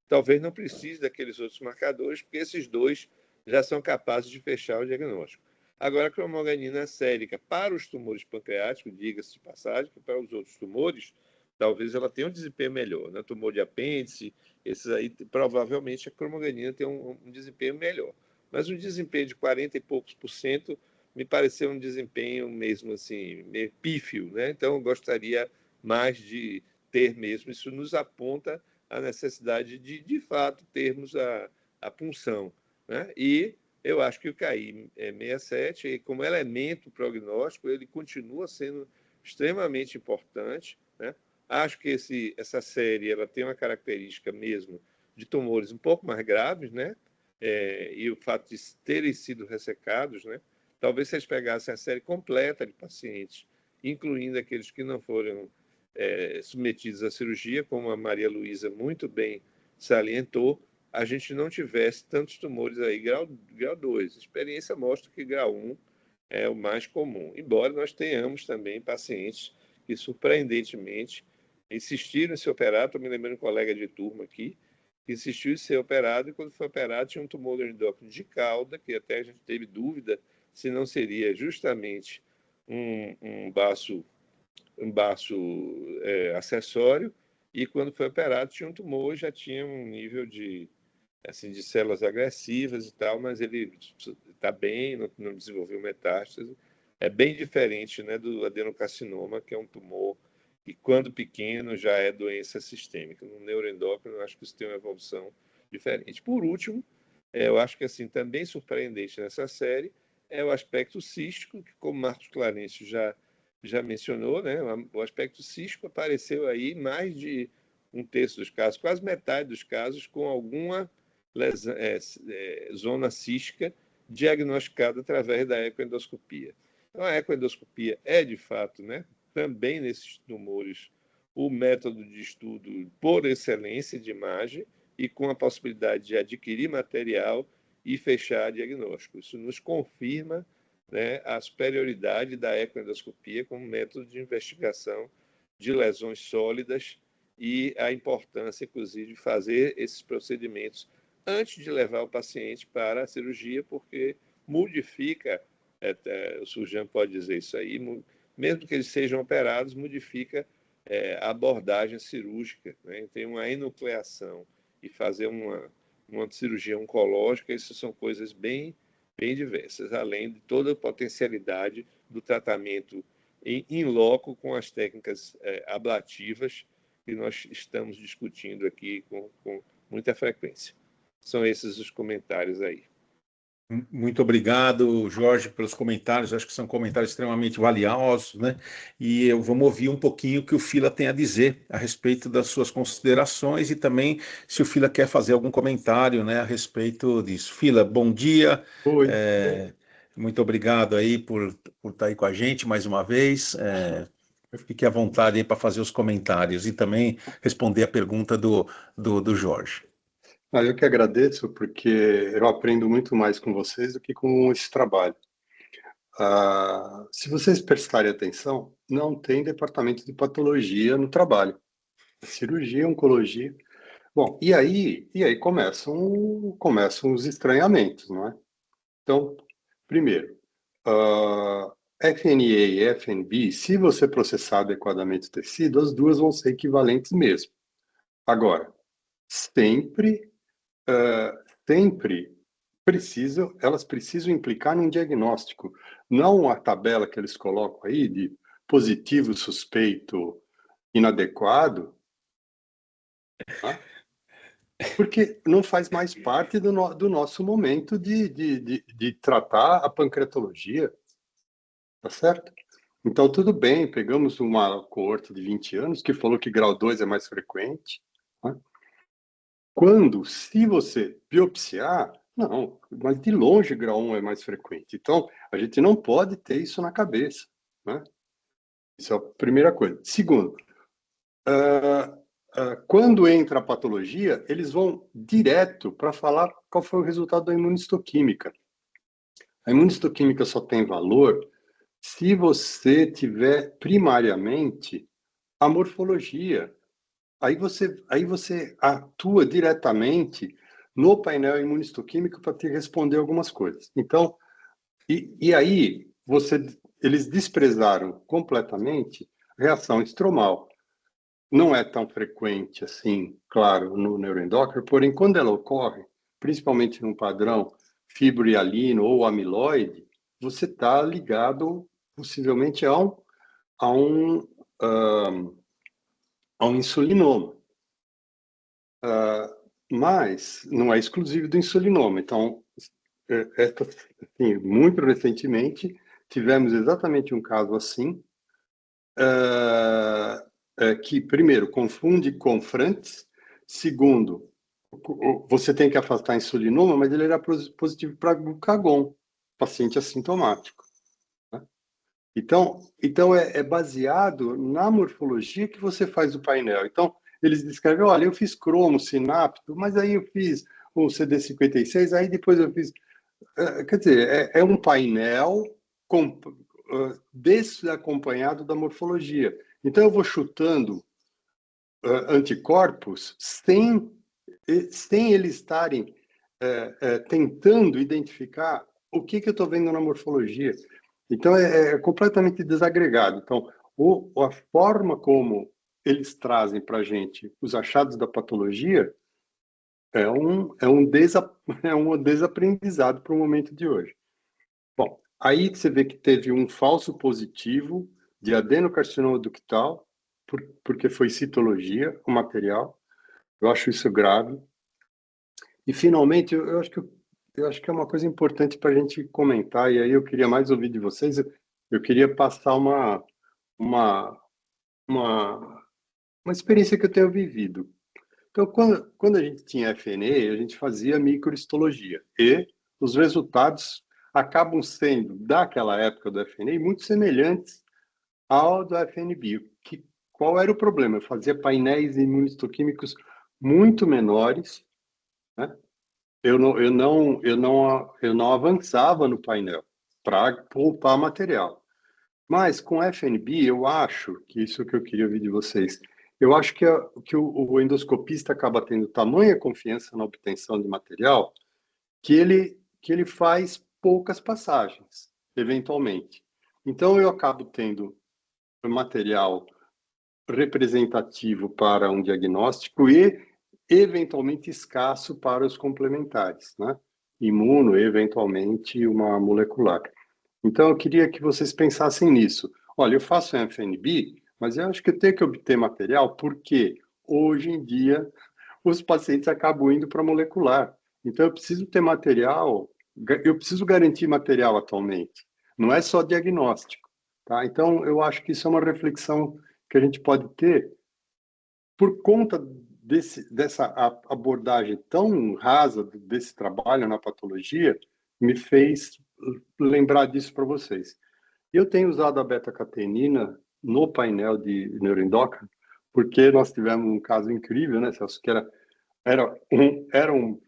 Talvez não precise daqueles outros marcadores, porque esses dois já são capazes de fechar o diagnóstico. Agora, a cromogranina sérica para os tumores pancreáticos, diga-se de passagem, que para os outros tumores, talvez ela tenha um desempenho melhor, né? Tumor de apêndice, esses aí, provavelmente a cromogranina tem um desempenho melhor. Mas um desempenho de 40 e poucos % me pareceu um desempenho mesmo assim, meio pífio, né? Então, eu gostaria mais de ter mesmo, isso nos aponta a necessidade de fato, termos a punção, né? E eu acho que o KI67, como elemento prognóstico, ele continua sendo extremamente importante, né? Acho que essa série ela tem uma característica mesmo de tumores um pouco mais graves, né? E o fato de terem sido ressecados, né? Talvez se eles pegassem a série completa de pacientes, incluindo aqueles que não foram submetidos à cirurgia, como a Maria Luísa muito bem salientou, a gente não tivesse tantos tumores aí grau 2. A experiência mostra que grau 1 é o mais comum, embora nós tenhamos também pacientes que, surpreendentemente, insistiram em ser operado. Estou me lembrando de um colega de turma aqui, que insistiu em ser operado, e quando foi operado tinha um tumor endócrino de cauda, que até a gente teve dúvida se não seria justamente um baço acessório, e quando foi operado tinha um tumor, já tinha um nível de células agressivas e tal, mas ele está bem, não desenvolveu metástase. É bem diferente, né, do adenocarcinoma, que é um tumor que, quando pequeno, já é doença sistêmica. No neuroendócrino, eu acho que isso tem uma evolução diferente. Por último, eu acho que assim também surpreendente nessa série é o aspecto cístico, que, como Marcos Clarencio já mencionou, né, o aspecto cístico apareceu aí em mais de um terço dos casos, quase metade dos casos, com alguma zona cística diagnosticada através da ecoendoscopia. Então, a ecoendoscopia é, de fato, né, também nesses tumores, o método de estudo por excelência de imagem, e com a possibilidade de adquirir material e fechar diagnóstico. Isso nos confirma, né, a superioridade da ecoendoscopia como método de investigação de lesões sólidas e a importância, inclusive, de fazer esses procedimentos antes de levar o paciente para a cirurgia, porque modifica, o cirurgião pode dizer isso aí, mesmo que eles sejam operados, modifica a abordagem cirúrgica, né? Tem uma enucleação, e fazer uma cirurgia oncológica, isso são coisas bem diversas, além de toda a potencialidade do tratamento em loco com as técnicas ablativas que nós estamos discutindo aqui com muita frequência. São esses os comentários aí. Muito obrigado, Jorge, pelos comentários. Acho que são comentários extremamente valiosos, né? E vamos ouvir um pouquinho o que o Fila tem a dizer a respeito das suas considerações, e também se o Fila quer fazer algum comentário, né, a respeito disso. Fila, bom dia. Oi. Muito obrigado aí por estar aí com a gente mais uma vez. Fique à vontade aí para fazer os comentários e também responder a pergunta do Jorge. Eu que agradeço, porque eu aprendo muito mais com vocês do que com esse trabalho. Se vocês prestarem atenção, não tem departamento de patologia no trabalho. Cirurgia, oncologia. Bom, e aí começam os estranhamentos, não é? Então, primeiro, FNA e FNB, se você processar adequadamente o tecido, as duas vão ser equivalentes mesmo. Agora, sempre elas precisam implicar num diagnóstico, não a tabela que eles colocam aí de positivo, suspeito, inadequado, tá? Porque não faz mais parte do nosso momento de tratar a pancreatologia, tá certo? Então, tudo bem, pegamos uma coorte de 20 anos que falou que grau 2 é mais frequente, né? Se você biopsiar, não, mas de longe grau 1 é mais frequente. Então, a gente não pode ter isso na cabeça, né? Isso é a primeira coisa. Segundo, quando entra a patologia, eles vão direto para falar qual foi o resultado da imunistoquímica. A imunistoquímica só tem valor se você tiver primariamente a morfologia. Aí você atua diretamente no painel imunistoquímico para te responder algumas coisas. Então, e aí eles desprezaram completamente a reação estromal. Não é tão frequente assim, claro, no neuroendócrino, porém, quando ela ocorre, principalmente num padrão fibrohialino ou amiloide, você está ligado possivelmente a um, ah, a um insulinoma. Mas não é exclusivo do insulinoma. Então, assim, muito recentemente, tivemos exatamente um caso assim, que, primeiro, confunde com Frantes, segundo, você tem que afastar insulinoma, mas ele era positivo para glucagon, paciente assintomático, né? Então é baseado na morfologia que você faz o painel. Então, eles descrevem, olha, eu fiz cromo, sináptico, mas aí eu fiz o CD56, aí depois eu fiz... Quer dizer, é um painel desacompanhado da morfologia. Então, eu vou chutando anticorpos sem eles estarem tentando identificar o que eu estou vendo na morfologia. Então, é completamente desagregado. Então, a forma como eles trazem para a gente os achados da patologia é um desaprendizado para o momento de hoje. Bom, aí você vê que teve um falso positivo de adenocarcinoma ductal, porque foi citologia, o material. Eu acho isso grave. E, finalmente, eu acho que é uma coisa importante para a gente comentar, e aí eu queria mais ouvir de vocês. Eu queria passar uma, uma, uma experiência que eu tenho vivido. Então, quando a gente tinha FNE, a gente fazia microhistologia, e os resultados acabam sendo, daquela época do FNE, muito semelhantes ao do FNB. Qual era o problema? Eu fazia painéis imunistoquímicos muito menores, né? Eu não avançava no painel para poupar material. Mas com FNB, eu acho que isso que eu queria ouvir de vocês. Eu acho que o endoscopista acaba tendo tamanha confiança na obtenção de material que ele faz poucas passagens, eventualmente. Então, eu acabo tendo material representativo para um diagnóstico e, eventualmente, escasso para os complementares, né? Imuno, eventualmente, uma molecular. Então, eu queria que vocês pensassem nisso. Olha, eu faço FNB, mas eu acho que eu tenho que obter material porque, hoje em dia, os pacientes acabam indo para molecular. Então, eu preciso ter material, eu preciso garantir material atualmente. Não é só diagnóstico, tá? Então, eu acho que isso é uma reflexão que a gente pode ter por conta dessa abordagem tão rasa desse trabalho na patologia, me fez lembrar disso para vocês. Eu tenho usado a beta-catenina no painel de neuroendócrino, porque nós tivemos um caso incrível, né, Celso, que era um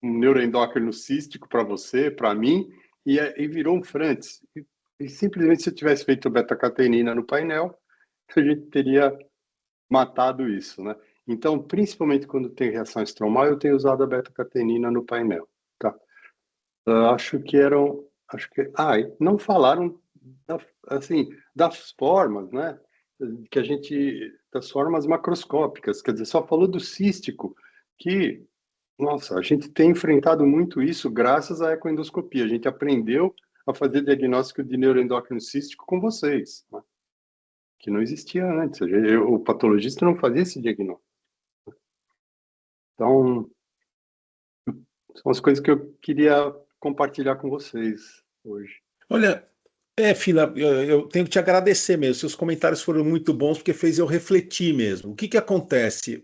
neuroendócrino cístico para você, para mim, e virou um Frantes. E simplesmente, se eu tivesse feito beta-catenina no painel, a gente teria matado isso, né? Então, principalmente quando tem reação estromal, eu tenho usado a beta-catenina no painel, tá? Eu acho que, não falaram assim, das formas, né? Das formas macroscópicas, quer dizer, só falou do cístico, que Nossa, a gente tem enfrentado muito isso graças à ecoendoscopia. A gente aprendeu a fazer diagnóstico de neuroendócrino cístico com vocês, né? Que não existia antes. O patologista não fazia esse diagnóstico. Então, são as coisas que eu queria compartilhar com vocês hoje. Olha, Fila, eu tenho que te agradecer mesmo. Seus comentários foram muito bons porque fez eu refletir mesmo. O que que acontece?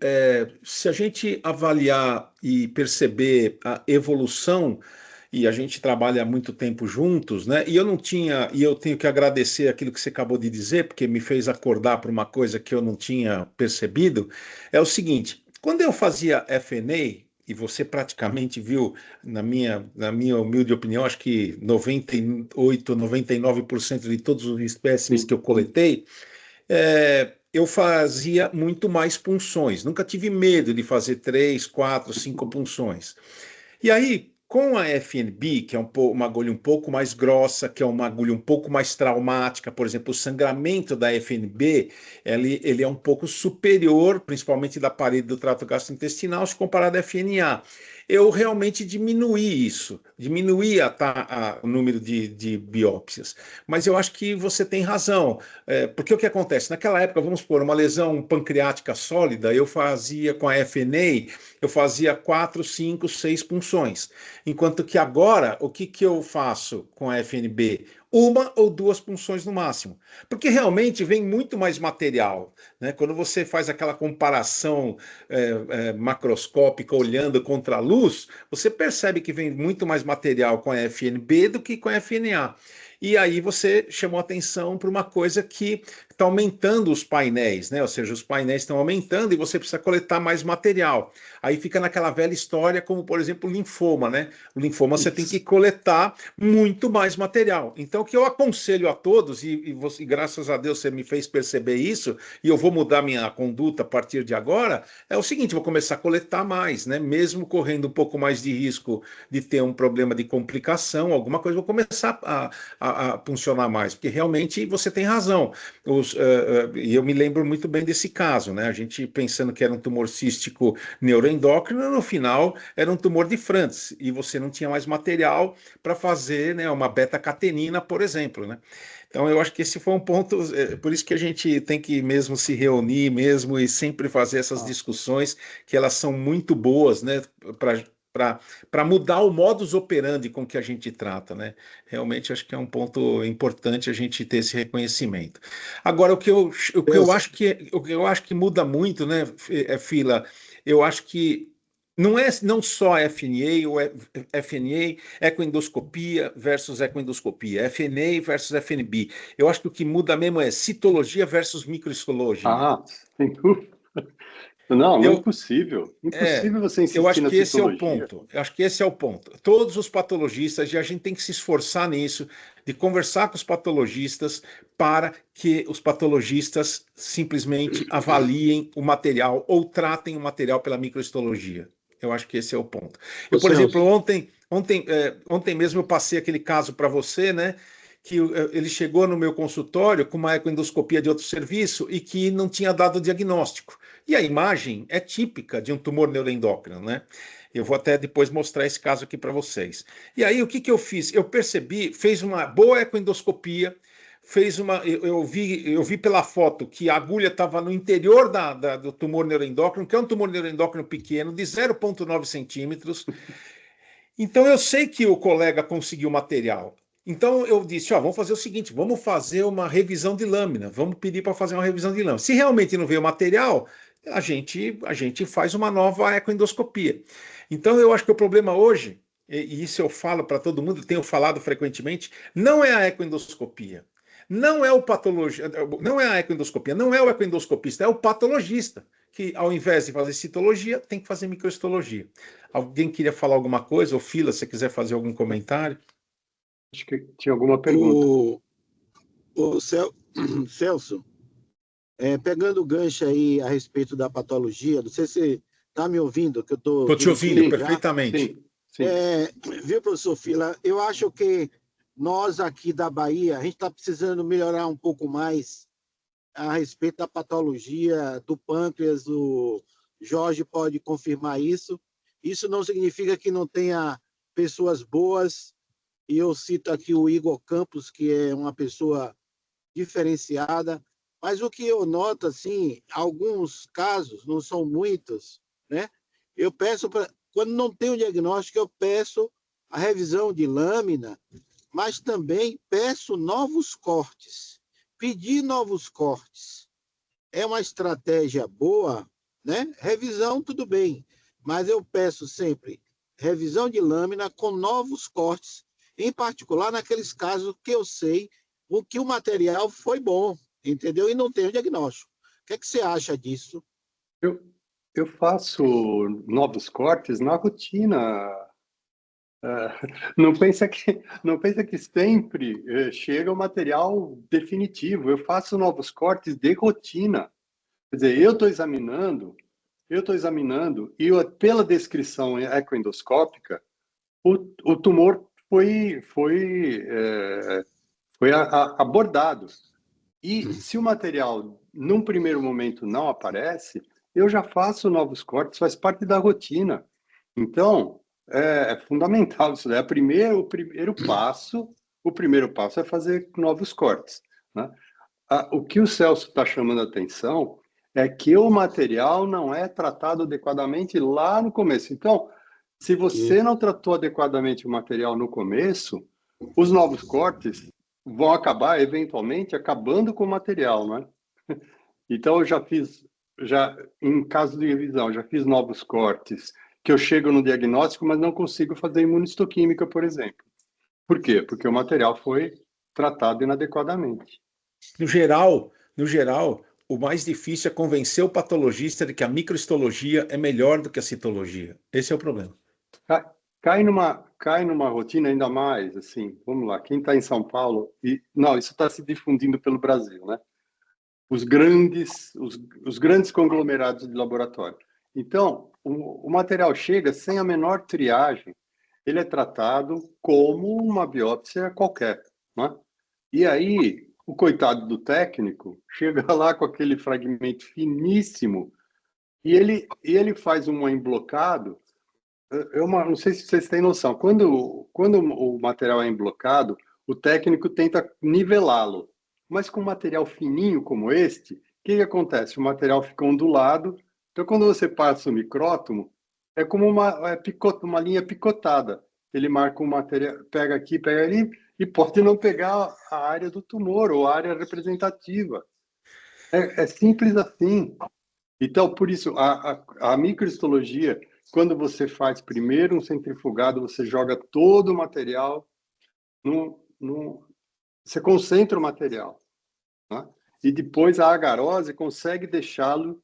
Se a gente avaliar e perceber a evolução, e a gente trabalha há muito tempo juntos, né? E eu não tinha, e eu tenho que agradecer aquilo que você acabou de dizer, porque me fez acordar para uma coisa que eu não tinha percebido. É o seguinte: quando eu fazia FNA, e você praticamente viu, na minha humilde opinião, acho que 98, 99% de todos os espécimes que Sim. eu coletei, eu fazia muito mais punções. Nunca tive medo de fazer 3, 4, 5 punções. E aí, com a FNB, que é uma agulha um pouco mais grossa, que é uma agulha um pouco mais traumática, por exemplo, o sangramento da FNB, ele é um pouco superior, principalmente da parede do trato gastrointestinal, se comparado à FNA. Eu realmente diminuí isso, diminuí o número de biópsias. Mas eu acho que você tem razão, porque o que acontece? Naquela época, vamos supor, uma lesão pancreática sólida, eu fazia com a FNA, eu fazia 4, 5, 6 punções. Enquanto que agora, o que que eu faço com a FNB? Uma ou duas punções no máximo. Porque realmente vem muito mais material, né? Quando você faz aquela comparação macroscópica olhando contra a luz, você percebe que vem muito mais material com a FNB do que com a FNA. E aí você chamou atenção para uma coisa que está aumentando os painéis, né? Ou seja, os painéis estão aumentando e você precisa coletar mais material. Aí fica naquela velha história, como por exemplo o linfoma, né? O linfoma você tem que coletar muito mais material. Então, o que eu aconselho a todos, e graças a Deus você me fez perceber isso, e eu vou mudar minha conduta a partir de agora, é o seguinte: vou começar a coletar mais, né? Mesmo correndo um pouco mais de risco de ter um problema de complicação, alguma coisa, vou começar a funcionar mais, porque realmente você tem razão. E eu me lembro muito bem desse caso, né? A gente pensando que era um tumor cístico neuroendócrino, no final era um tumor de Franz, e você não tinha mais material para fazer, né, uma beta-catenina, por exemplo, né? Então eu acho que esse foi um ponto, por isso que a gente tem que mesmo se reunir mesmo e sempre fazer essas discussões, que elas são muito boas, né, para mudar o modus operandi com que a gente trata, né? Realmente acho que é um ponto importante a gente ter esse reconhecimento. Agora, o que eu acho que muda muito, né, Fila, eu acho que não só FNA ou FNA, ecoendoscopia versus ecoendoscopia, FNA versus FNB. Eu acho que o que muda mesmo é citologia versus microhistologia. Sem dúvida. Não é Eu, impossível. é, Impossível você eu insistir acho na que esse é o citologia. ponto. Eu acho que esse é o ponto. Todos os patologistas, e a gente tem que se esforçar nisso, de conversar com os patologistas para que os patologistas simplesmente avaliem o material ou tratem o material pela microhistologia. Eu acho que esse é o ponto. Ô, Eu, por exemplo, Celso, ontem mesmo eu passei aquele caso para você, né? Que ele chegou no meu consultório com uma ecoendoscopia de outro serviço e que não tinha dado diagnóstico. E a imagem é típica de um tumor neuroendócrino, né? Eu vou até depois mostrar esse caso aqui para vocês. E aí, o que que eu fiz? Eu percebi, fez uma boa ecoendoscopia, eu vi pela foto que a agulha estava no interior do tumor neuroendócrino, que é um tumor neuroendócrino pequeno, de 0,9 centímetros. Então eu sei que o colega conseguiu material. Então eu disse, ó, vamos fazer o seguinte, vamos fazer uma revisão de lâmina, vamos pedir para fazer uma revisão de lâmina. Se realmente não veio material, a gente faz uma nova ecoendoscopia. Então eu acho que o problema hoje, e isso eu falo para todo mundo, tenho falado frequentemente, não é a ecoendoscopia. Não é o patologista, não é a ecoendoscopia, não é o ecoendoscopista, é o patologista, que ao invés de fazer citologia, tem que fazer microhistologia. Alguém queria falar alguma coisa? Ou Fila, se quiser fazer algum comentário? Acho que tinha alguma pergunta. Celso, pegando o gancho aí a respeito da patologia, não sei se você está me ouvindo, que eu estou Estou te ouvindo dirigindo já. perfeitamente. Sim. Viu, professor Fila, eu acho que nós aqui da Bahia, a gente está precisando melhorar um pouco mais a respeito da patologia do pâncreas, o Jorge pode confirmar isso. Isso não significa que não tenha pessoas boas, e eu cito aqui o Igor Campos, que é uma pessoa diferenciada, mas o que eu noto, assim, alguns casos, não são muitos, né? Eu peço, quando não tem o diagnóstico, eu peço a revisão de lâmina, mas também peço novos cortes. Pedir novos cortes é uma estratégia boa, né? Revisão, tudo bem, mas eu peço sempre revisão de lâmina com novos cortes, em particular naqueles casos que eu sei que o material foi bom, entendeu? E não tem o diagnóstico. O que é que você acha disso? Eu faço novos cortes na rotina. Não pensa que sempre chega o material definitivo. Eu faço novos cortes de rotina. Quer dizer, eu estou examinando, e pela descrição ecoendoscópica, o tumor foi abordado. E se o material, num primeiro momento, não aparece, eu já faço novos cortes, faz parte da rotina. Então, é fundamental isso daí. O primeiro passo é fazer novos cortes, né? O que o Celso está chamando a atenção é que o material não é tratado adequadamente lá no começo. Então, se você não tratou adequadamente o material no começo, os novos cortes vão acabar, eventualmente, acabando com o material, não é? Então, eu em caso de revisão, já fiz novos cortes, que eu chego no diagnóstico, mas não consigo fazer imunistoquímica, por exemplo. Por quê? Porque o material foi tratado inadequadamente. No geral, o mais difícil é convencer o patologista de que a microhistologia é melhor do que a citologia. Esse é o problema. Cai numa rotina ainda mais, assim, vamos lá, quem está em São Paulo, não, isso está se difundindo pelo Brasil, né? Os grandes conglomerados de laboratório. Então, o material chega sem a menor triagem, ele é tratado como uma biópsia qualquer, né? E aí, o coitado do técnico chega lá com aquele fragmento finíssimo e ele faz um emblocado. Não sei se vocês têm noção. Quando o material é emblocado, o técnico tenta nivelá-lo. Mas com material fininho como este, o que acontece? O material fica ondulado. Então, quando você passa o micrótomo, é como uma linha picotada. Ele marca o material, pega aqui, pega ali, e pode não pegar a área do tumor ou a área representativa. É simples assim. Então, por isso, a microhistologia, quando você faz primeiro um centrifugado, você joga todo o material, você concentra o material, né? E depois a agarose consegue deixá-lo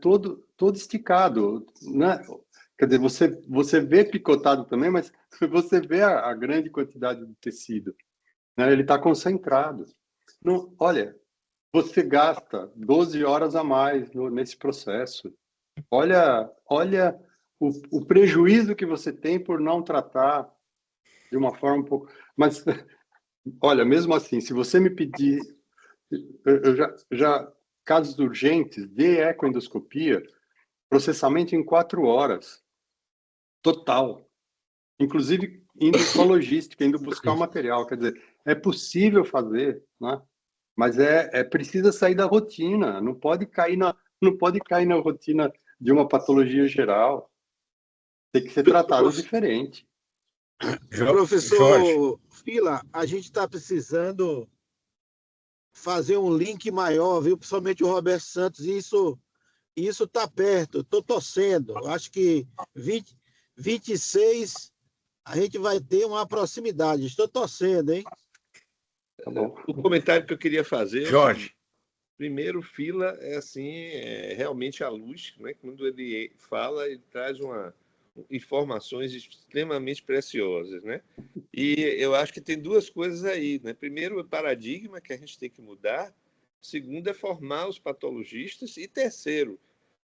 todo esticado, né? Quer dizer, você vê picotado também, mas você vê a grande quantidade de tecido, né? Ele está concentrado. Olha, você gasta 12 horas a mais nesse processo. Olha o prejuízo que você tem por não tratar de uma forma um pouco... Mas, olha, mesmo assim, se você me pedir... Eu casos urgentes de ecoendoscopia, processamento em 4 horas, total. Inclusive, indo com a logística, indo buscar o material. Quer dizer, é possível fazer, né? Mas precisa sair da rotina, não pode cair na rotina de uma patologia geral. Tem que ser tratado diferente. Professor Fila, a gente está precisando fazer um link maior, viu? Principalmente o Roberto Santos, e isso está perto, estou torcendo. Acho que 26 a gente vai ter uma proximidade. Estou torcendo, hein? Tá bom. O comentário que eu queria fazer... Jorge. Primeiro, Fila é realmente a luz, né? Quando ele fala, ele traz informações extremamente preciosas, né? E eu acho que tem duas coisas aí, né? Primeiro, o paradigma que a gente tem que mudar. Segundo, é formar os patologistas. E terceiro,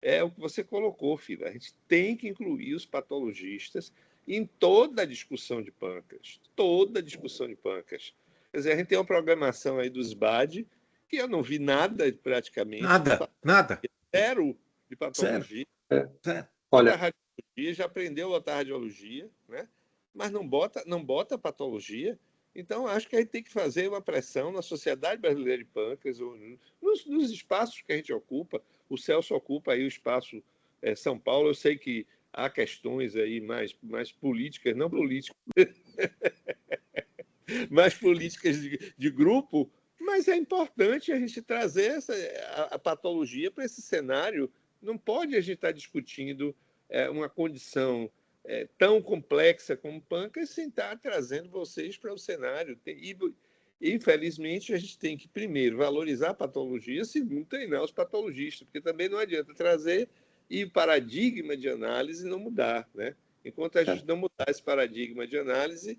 é o que você colocou, Fila. A gente tem que incluir os patologistas em toda a discussão de pâncreas. Toda a discussão de pâncreas. Quer dizer, a gente tem uma programação aí do SBAD, que eu não vi nada praticamente. Nada. Zero de patologia. Olha, radiologia, já aprendeu a botar radiologia, né? Mas não bota patologia. Então, acho que a gente tem que fazer uma pressão na Sociedade Brasileira de Pâncreas, ou nos espaços que a gente ocupa. O Celso ocupa aí o espaço São Paulo. Eu sei que há questões aí mais políticas, não políticas, mais políticas de grupo, mas é importante a gente trazer a patologia para esse cenário. Não pode a gente estar discutindo uma condição tão complexa como pâncreas sem estar trazendo vocês para o cenário. Infelizmente, a gente tem que, primeiro, valorizar a patologia, segundo, treinar os patologistas, porque também não adianta trazer e o paradigma de análise não mudar, né? Enquanto a gente não mudar esse paradigma de análise,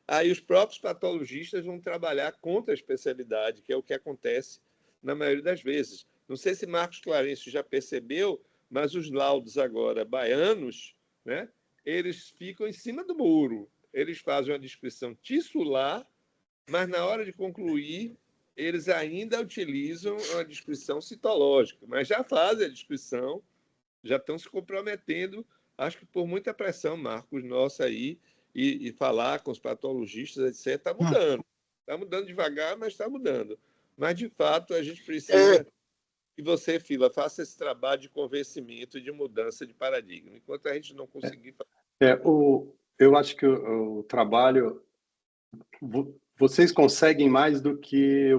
aí os próprios patologistas vão trabalhar contra a especialidade, que é o que acontece na maioria das vezes. Não sei se Marcos Clarencio já percebeu, mas os laudos agora baianos, né, eles ficam em cima do muro. Eles fazem uma descrição tissular, mas na hora de concluir, eles ainda utilizam uma descrição citológica, mas já fazem a descrição, já estão se comprometendo, acho que por muita pressão, Marcos, nossa aí, e falar com os patologistas, etc., está mudando. Está mudando devagar, mas está mudando. Mas, de fato, a gente precisa que você, Fila, faça esse trabalho de convencimento e de mudança de paradigma. Enquanto a gente não conseguir fazer... Eu acho que o trabalho... Vocês conseguem mais do que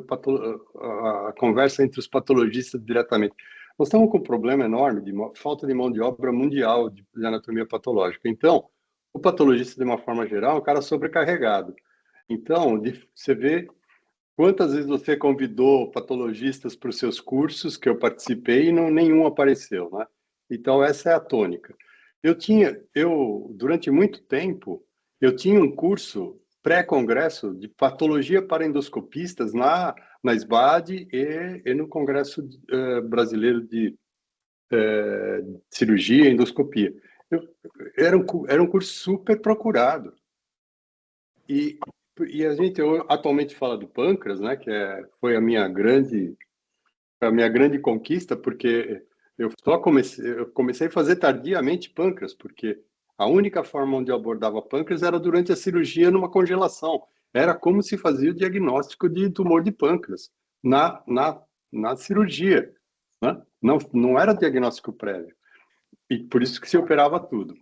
a conversa entre os patologistas diretamente. Nós estamos com um problema enorme de falta de mão de obra mundial de anatomia patológica. Então, o patologista, de uma forma geral, é um cara sobrecarregado. Então, você vê quantas vezes você convidou patologistas para os seus cursos que eu participei e nenhum apareceu, né? Então, essa é a tônica. Durante muito tempo, eu tinha um curso pré-congresso de patologia para endoscopistas na SBAD e no Congresso Brasileiro de Cirurgia e Endoscopia. Era um curso super procurado. E a gente atualmente fala do pâncreas, né, que foi a minha grande conquista, porque eu comecei a fazer tardiamente pâncreas, porque a única forma onde eu abordava pâncreas era durante a cirurgia numa congelação. Era como se fazia o diagnóstico de tumor de pâncreas na cirurgia, né? Não era diagnóstico prévio. E por isso que se operava tudo.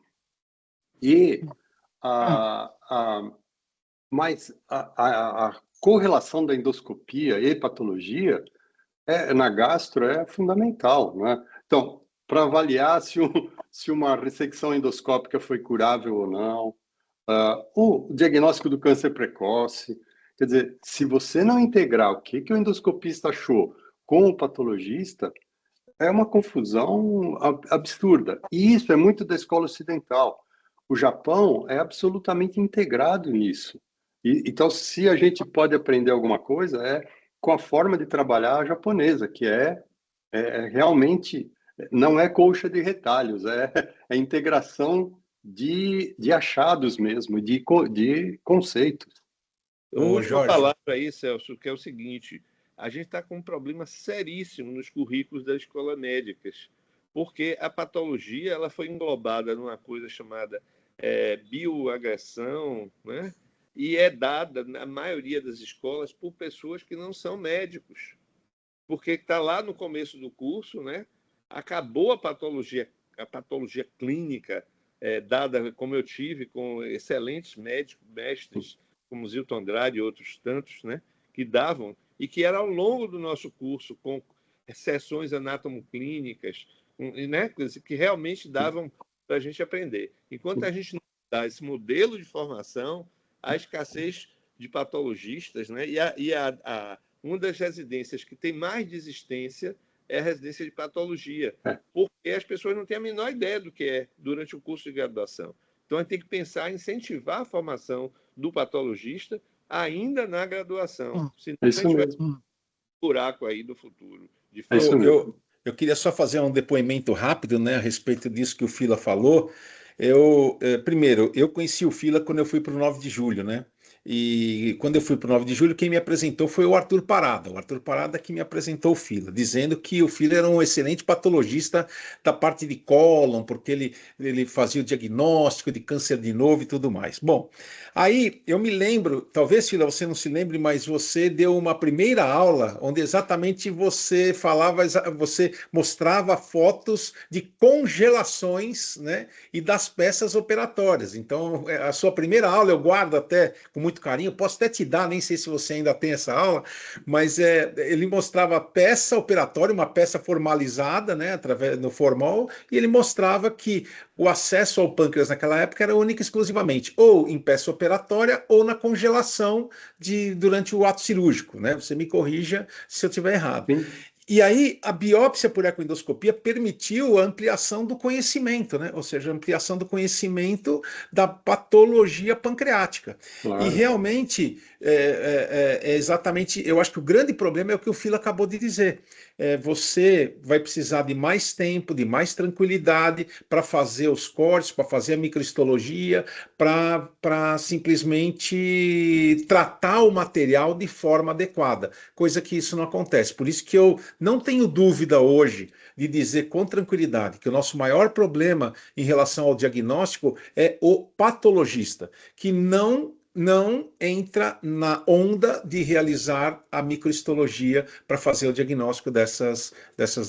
Mas a correlação da endoscopia e patologia na gastro é fundamental, né? Então, para avaliar se uma ressecção endoscópica foi curável ou não, o diagnóstico do câncer precoce, quer dizer, se você não integrar o que o endoscopista achou com o patologista, é uma confusão absurda. E isso é muito da escola ocidental. O Japão é absolutamente integrado nisso. Então, se a gente pode aprender alguma coisa, com a forma de trabalhar japonesa, que realmente não é colcha de retalhos, é integração de achados mesmo, de conceitos. Uma última palavra aí, Celso, que é o seguinte: a gente está com um problema seríssimo nos currículos das escolas médicas, porque a patologia ela foi englobada numa coisa chamada bioagressão, né? E é dada, na maioria das escolas, por pessoas que não são médicos, porque está lá no começo do curso, né? Acabou a patologia clínica, dada como eu tive, com excelentes médicos, mestres, como Zilton Andrade e outros tantos, né? Que davam, e que era ao longo do nosso curso, com sessões anatomoclínicas, né? Que realmente davam para a gente aprender. Enquanto a gente não dá esse modelo de formação, a escassez de patologistas, né? Uma das residências que tem mais desistência é a residência de patologia, porque as pessoas não têm a menor ideia do que é durante o curso de graduação. Então, a gente tem que pensar em incentivar a formação do patologista ainda na graduação. Senão a gente vai ter um buraco aí do futuro. Eu queria só fazer um depoimento rápido, né, a respeito disso que o Fila falou. Primeiro, eu conheci o Fila quando eu fui para o 9 de julho, né? E quando eu fui para o 9 de julho, quem me apresentou foi o Arthur Parada. O Arthur Parada que me apresentou o Fila, dizendo que o Fila era um excelente patologista da parte de cólon, porque ele fazia o diagnóstico de câncer de novo e tudo mais. Bom, aí eu me lembro, talvez, Fila, você não se lembre, mas você deu uma primeira aula onde exatamente você falava, você mostrava fotos de congelações, né, e das peças operatórias. Então, a sua primeira aula eu guardo até com muito carinho, posso até te dar, nem sei se você ainda tem essa aula, mas ele mostrava a peça operatória, uma peça formalizada, né, através do formal, e ele mostrava que o acesso ao pâncreas naquela época era única e exclusivamente ou em peça operatória ou na congelação durante o ato cirúrgico, né? Você me corrija se eu estiver errado. Sim. E aí, a biópsia por ecoendoscopia permitiu a ampliação do conhecimento, né? Ou seja, a ampliação do conhecimento da patologia pancreática. Claro. E realmente, é exatamente, eu acho que o grande problema é o que o Fila acabou de dizer. Você vai precisar de mais tempo, de mais tranquilidade para fazer os cortes, para fazer a microhistologia, para simplesmente tratar o material de forma adequada, coisa que isso não acontece. Por isso que eu não tenho dúvida hoje de dizer com tranquilidade que o nosso maior problema em relação ao diagnóstico é o patologista, que não entra na onda de realizar a microhistologia para fazer o diagnóstico dessas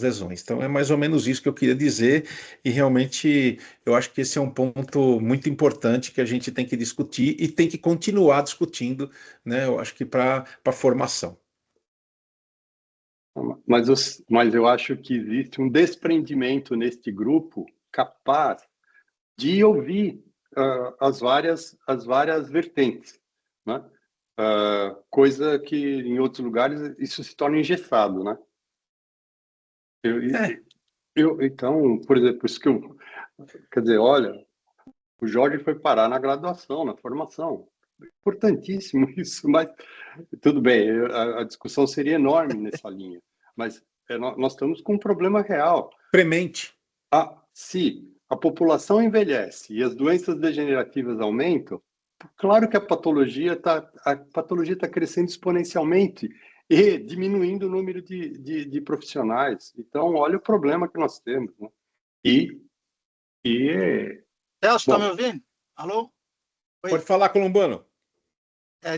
lesões. Então é mais ou menos isso que eu queria dizer, e realmente eu acho que esse é um ponto muito importante que a gente tem que discutir e tem que continuar discutindo, né? Eu acho que para a formação. Mas eu acho que existe um desprendimento neste grupo capaz de ouvir as várias vertentes, né? Coisa que em outros lugares isso se torna engessado, né? Então, por exemplo, isso que quer dizer, olha, o Jorge foi parar na graduação, na formação. Importantíssimo isso, mas tudo bem, a discussão seria enorme nessa linha, mas nós estamos com um problema real. Premente. Se a população envelhece e as doenças degenerativas aumentam, claro que a patologia está crescendo exponencialmente e diminuindo o número de profissionais. Então, olha o problema que nós temos, né? Celso, está me ouvindo? Alô? Oi. Pode falar, Columbano.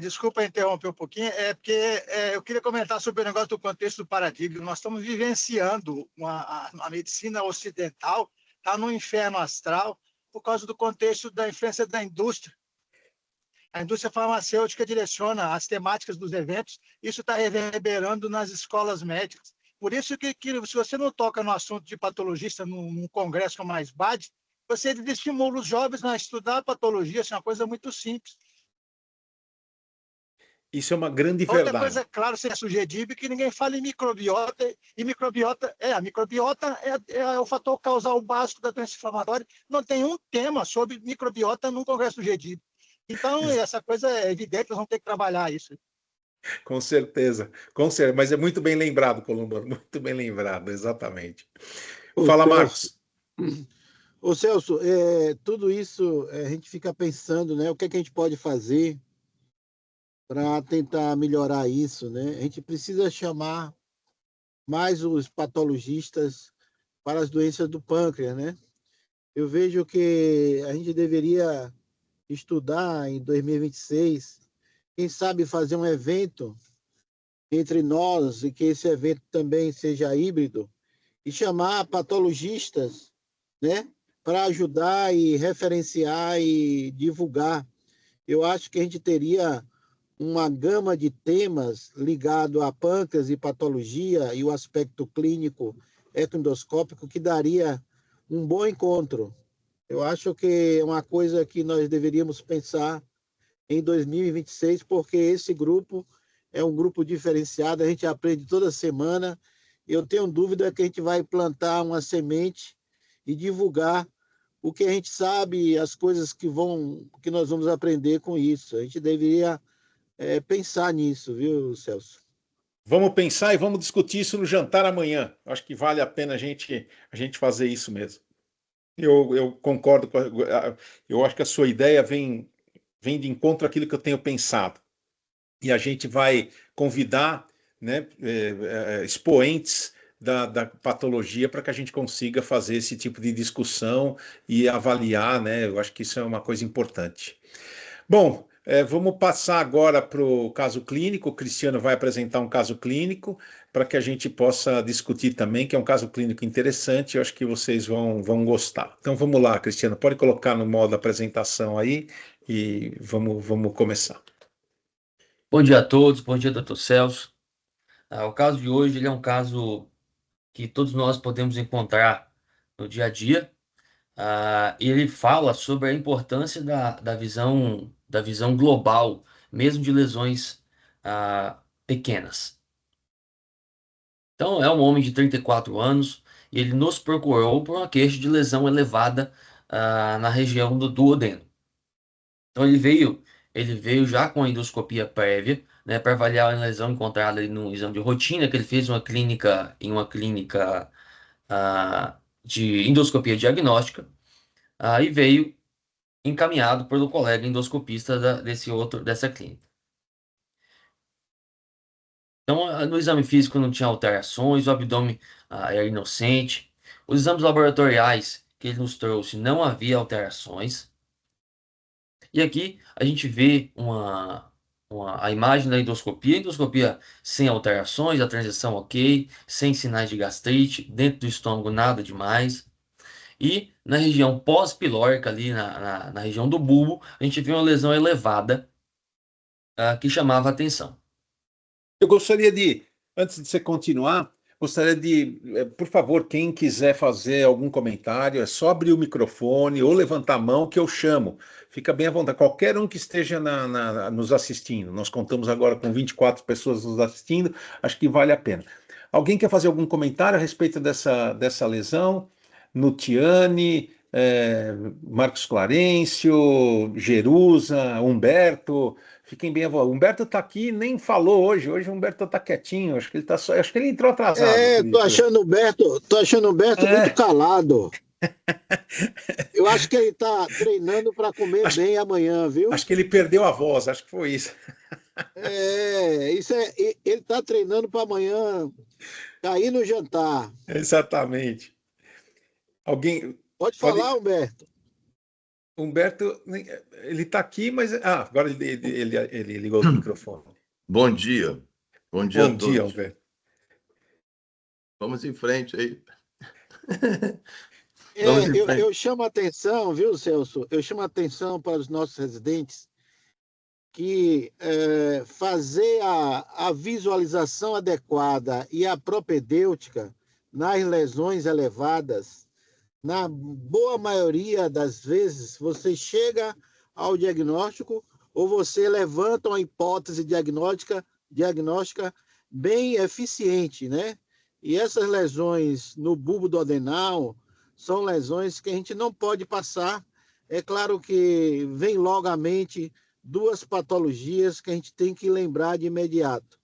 Desculpa interromper um pouquinho, porque eu queria comentar sobre o negócio do contexto do paradigma. Nós estamos vivenciando a medicina ocidental, está no inferno astral por causa do contexto da influência da indústria. A indústria farmacêutica direciona as temáticas dos eventos, isso está reverberando nas escolas médicas. Por isso que se você não toca no assunto de patologista num congresso como a SBAD, você desestimula os jovens a estudar patologia, isso é uma coisa muito simples. Isso é uma grande verdade. Outra coisa, claro, sem sugestivo, que ninguém fala em microbiota, e a microbiota é o fator causal básico da doença inflamatória. Não tem um tema sobre microbiota num congresso do GEDIB. Então, essa coisa é evidente, nós vamos ter que trabalhar isso. Com certeza, mas é muito bem lembrado, Columbano, muito bem lembrado, exatamente. Fala, Marcos. Ô Celso, tudo isso a gente fica pensando, né? O que é que a gente pode fazer para tentar melhorar isso, né? A gente precisa chamar mais os patologistas para as doenças do pâncreas, né? Eu vejo que a gente deveria estudar em 2026, quem sabe fazer um evento entre nós e que esse evento também seja híbrido e chamar patologistas, né, para ajudar e referenciar e divulgar. Eu acho que a gente teria uma gama de temas ligado a pâncreas e patologia e o aspecto clínico ecoendoscópico que daria um bom encontro. Eu acho que é uma coisa que nós deveríamos pensar em 2026, porque esse grupo é um grupo diferenciado, a gente aprende toda semana. Eu tenho dúvida que a gente vai plantar uma semente e divulgar o que a gente sabe, as coisas que nós vamos aprender com isso. A gente deveria pensar nisso, viu, Celso? Vamos pensar e vamos discutir isso no jantar amanhã. Acho que vale a pena a gente fazer isso mesmo. Eu concordo eu acho que a sua ideia vem vem de encontro àquilo que eu tenho pensado. E a gente vai convidar, né, expoentes da patologia para que a gente consiga fazer esse tipo de discussão e avaliar, né? Eu acho que isso é uma coisa importante. Bom, vamos passar agora para o caso clínico. O Cristiano vai apresentar um caso clínico para que a gente possa discutir também, que é um caso clínico interessante. Eu acho que vocês vão gostar. Então vamos lá, Cristiano, pode colocar no modo apresentação aí e vamos começar. Bom dia a todos, bom dia, Dr. Celso. O caso de hoje ele é um caso que todos nós podemos encontrar no dia a dia. E ele fala sobre a importância da visão global, mesmo de lesões pequenas. Então, é um homem de 34 anos e ele nos procurou por uma queixa de lesão elevada na região do duodeno. Então, ele veio já com a endoscopia prévia, né, para avaliar a lesão encontrada ali no exame de rotina, que ele fez em uma clínica de endoscopia diagnóstica, e veio encaminhado pelo colega endoscopista dessa clínica. Então, no exame físico não tinha alterações, o abdômen era inocente. Os exames laboratoriais que ele nos trouxe não havia alterações. E aqui a gente vê a imagem da endoscopia sem alterações, a transição ok, sem sinais de gastrite, dentro do estômago nada demais. E na região pós-pilórica, ali na região do bulbo, a gente vê uma lesão elevada que chamava a atenção. Eu gostaria de, antes de você continuar, por favor, quem quiser fazer algum comentário, é só abrir o microfone ou levantar a mão que eu chamo. Fica bem à vontade. Qualquer um que esteja nos assistindo. Nós contamos agora com 24 pessoas nos assistindo, acho que vale a pena. Alguém quer fazer algum comentário a respeito dessa lesão? Nutiane, Marcos Clarencio, Jerusa, Humberto... Fiquem bem à vontade. O Humberto está aqui, nem falou hoje. Hoje o Humberto está quietinho. Acho que ele acho que ele entrou atrasado. Tô achando o Humberto muito calado. Eu acho que ele está treinando para comer bem amanhã, viu? Acho que ele perdeu a voz, acho que foi isso. Ele está treinando para amanhã cair no jantar. Exatamente. Alguém pode falar, Humberto? Humberto, ele está aqui, mas agora ele ligou o microfone. Bom dia. Bom dia a todos. Bom dia, Humberto. Vamos em frente aí. Eu chamo a atenção, viu, Celso? Eu chamo a atenção para os nossos residentes que fazer a visualização adequada e a propedêutica nas lesões elevadas, na boa maioria das vezes, você chega ao diagnóstico ou você levanta uma hipótese diagnóstica bem eficiente, né? E essas lesões no bulbo duodenal são lesões que a gente não pode passar. É claro que vem logo à mente duas patologias que a gente tem que lembrar de imediato.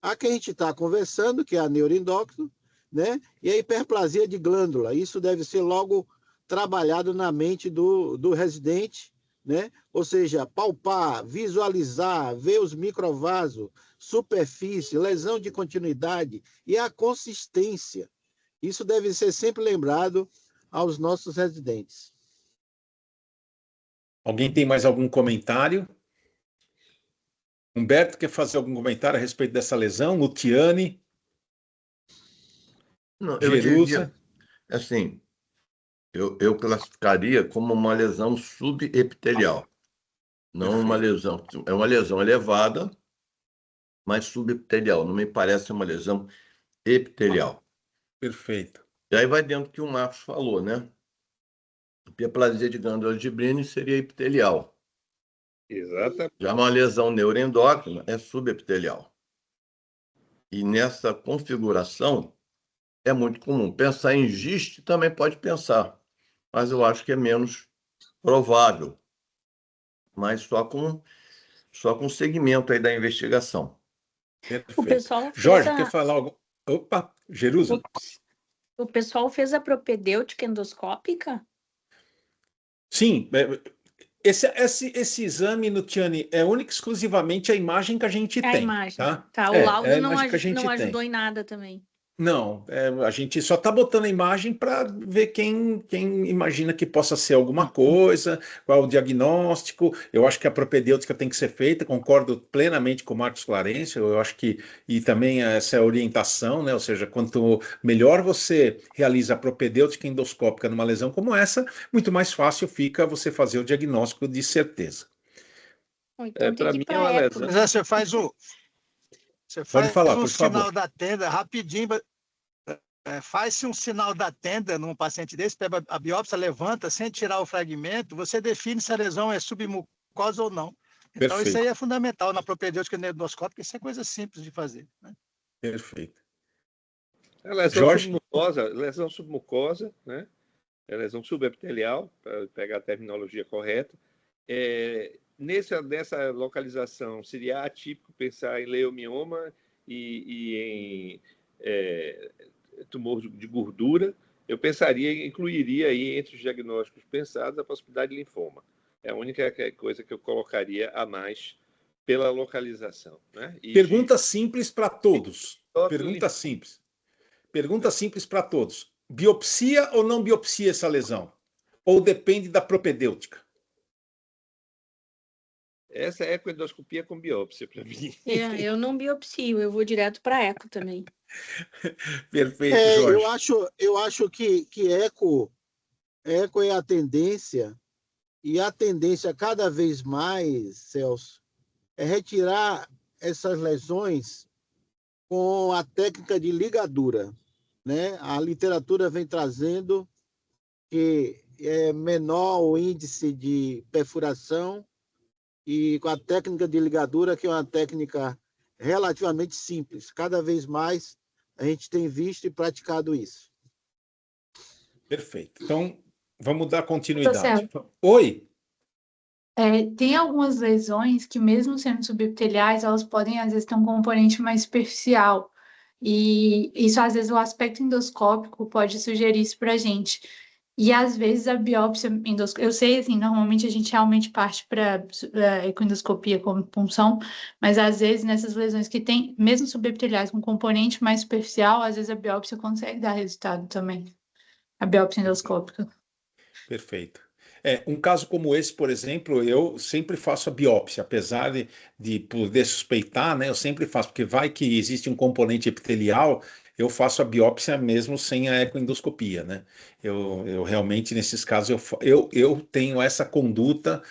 A que a gente está conversando, que é a neuroendócrino, né? E a hiperplasia de glândula. Isso deve ser logo trabalhado na mente do residente, né? Ou seja, palpar, visualizar, ver os microvasos, superfície, lesão de continuidade e a consistência. Isso deve ser sempre lembrado aos nossos residentes. Alguém tem mais algum comentário? Humberto quer fazer algum comentário a respeito dessa lesão? Lutiane? Não, eu diria, assim, eu classificaria como uma lesão subepitelial. Não uma lesão. É uma lesão elevada, mas subepitelial. Não me parece uma lesão epitelial. Perfeito. E aí vai dentro do que o Marcos falou, né? Hiperplasia de glândula de Brenner seria epitelial. Exatamente. Já uma lesão neuroendócrina é subepitelial. E nessa configuração é muito comum. Pensar em giste também pode pensar, mas eu acho que é menos provável. Mas só com segmento aí da investigação. Perfeito. O pessoal Jorge, quer falar algo? Opa, Jerusa. O pessoal fez a propedêutica endoscópica? Sim, Esse exame, Nutiane, é única e exclusivamente a imagem que a gente É a tem, imagem. tá? Tá, o É laudo a não, imagem que a não gente tem. ajudou em nada também. Não, a gente só está botando a imagem para ver quem imagina que possa ser alguma coisa, qual é o diagnóstico. Eu acho que a propedêutica tem que ser feita, concordo plenamente com o Marcos Clarencio, eu acho que, e também essa é a orientação, né? Ou seja, quanto melhor você realiza a propedêutica endoscópica numa lesão como essa, muito mais fácil fica você fazer o diagnóstico de certeza. Então tem Para que ir mim é para uma eco. lesão. Mas você faz você Pode faz falar, um por sinal favor. da tenda rapidinho. Faz-se um sinal da tenda num paciente desse, pega a biópsia, levanta, sem tirar o fragmento, você define se a lesão é submucosa ou não. Então, isso aí Perfeito, é fundamental na propedêutica endoscópica, isso é coisa simples de fazer, né? perfeito. É Jorge? lesão submucosa, né? É lesão subepitelial, para pegar a terminologia correta. Nessa localização, seria atípico pensar em leiomioma e em tumor de gordura. Eu incluiria aí entre os diagnósticos pensados a possibilidade de linfoma. É a única coisa que eu colocaria a mais pela localização, né? Pergunta simples para todos. Pergunta linfoma. simples. Pergunta simples para todos. Biopsia ou não biopsia essa lesão? Ou depende da propedêutica? Essa é ecoendoscopia com biópsia para mim. Eu não biopsio, eu vou direto para eco também. Perfeito, Jorge. Eu acho que eco é a tendência, e a tendência cada vez mais, Celso, é retirar essas lesões com a técnica de ligadura, né? A literatura vem trazendo que é menor o índice de perfuração, e com a técnica de ligadura, que é uma técnica relativamente simples. Cada vez mais a gente tem visto e praticado isso. Perfeito. Então, vamos dar Doutor continuidade. Celso, Oi? tem algumas lesões que, mesmo sendo subepiteliais, elas podem, às vezes, ter um componente mais superficial. E isso, às vezes, o aspecto endoscópico pode sugerir isso para a gente. E, às vezes, a biópsia endoscópica... Eu sei, assim, normalmente a gente realmente parte para a ecoendoscopia como punção, mas, às vezes, nessas lesões que tem, mesmo subepiteliais, com componente mais superficial, às vezes a biópsia consegue dar resultado também. A biópsia endoscópica. Perfeito. Um caso como esse, por exemplo, eu sempre faço a biópsia, apesar de poder suspeitar, né? Eu sempre faço, porque vai que existe um componente epitelial, eu faço a biópsia mesmo sem a ecoendoscopia, né? Eu realmente, nesses casos, eu tenho essa conduta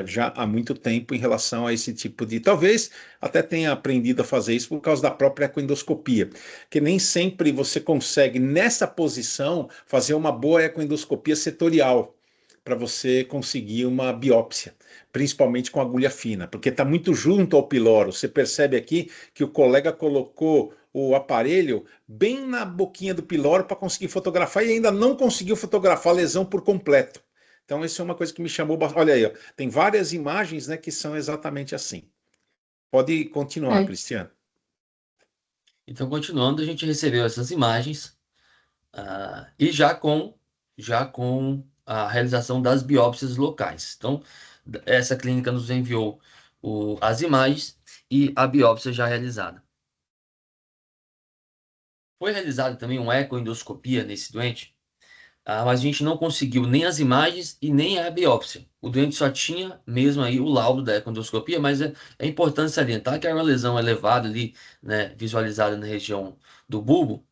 já há muito tempo em relação a esse tipo de... Talvez até tenha aprendido a fazer isso por causa da própria ecoendoscopia, que nem sempre você consegue, nessa posição, fazer uma boa ecoendoscopia setorial, para você conseguir uma biópsia, principalmente com agulha fina, porque está muito junto ao piloro. Você percebe aqui que o colega colocou o aparelho bem na boquinha do piloro para conseguir fotografar e ainda não conseguiu fotografar a lesão por completo. Então, isso é uma coisa que me chamou bastante. Olha aí, ó, tem várias imagens, né, que são exatamente assim. Pode continuar, Cristiano. Então, continuando, a gente recebeu essas imagens e já com a realização das biópsias locais. Então, essa clínica nos enviou as imagens e a biópsia já realizada. Foi realizada também uma ecoendoscopia nesse doente, mas a gente não conseguiu nem as imagens e nem a biópsia. O doente só tinha mesmo aí o laudo da ecoendoscopia, mas é importante salientar que era uma lesão elevada ali, né, visualizada na região do bulbo,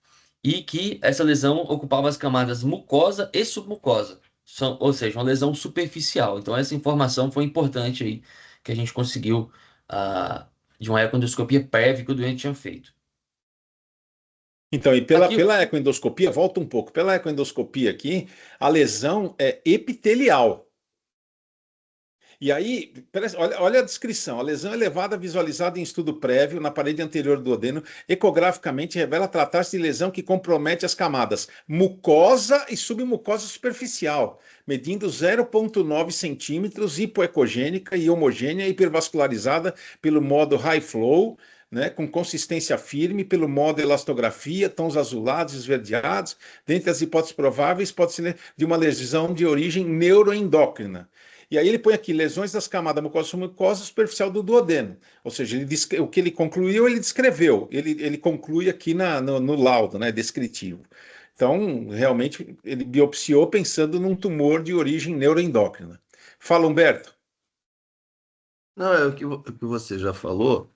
e que essa lesão ocupava as camadas mucosa e submucosa, ou seja, uma lesão superficial. Então essa informação foi importante aí, que a gente conseguiu de uma ecoendoscopia prévia que o doente tinha feito. Então, e pela ecoendoscopia, volta um pouco, pela ecoendoscopia aqui, a lesão é epitelial. E aí, olha a descrição, a lesão elevada visualizada em estudo prévio na parede anterior do duodeno, ecograficamente revela tratar-se de lesão que compromete as camadas mucosa e submucosa superficial, medindo 0,9 centímetros, hipoecogênica e homogênea, hipervascularizada pelo modo high flow, né, com consistência firme, pelo modo elastografia, tons azulados, esverdeados. Dentre as hipóteses prováveis, pode ser de uma lesão de origem neuroendócrina. E aí ele põe aqui lesões das camadas mucosa submucosa superficial do duodeno. Ou seja, o que ele concluiu, ele descreveu. Ele conclui aqui no laudo, né, descritivo. Então, realmente, ele biopsiou pensando num tumor de origem neuroendócrina. Fala, Humberto. Não, é o que você já falou.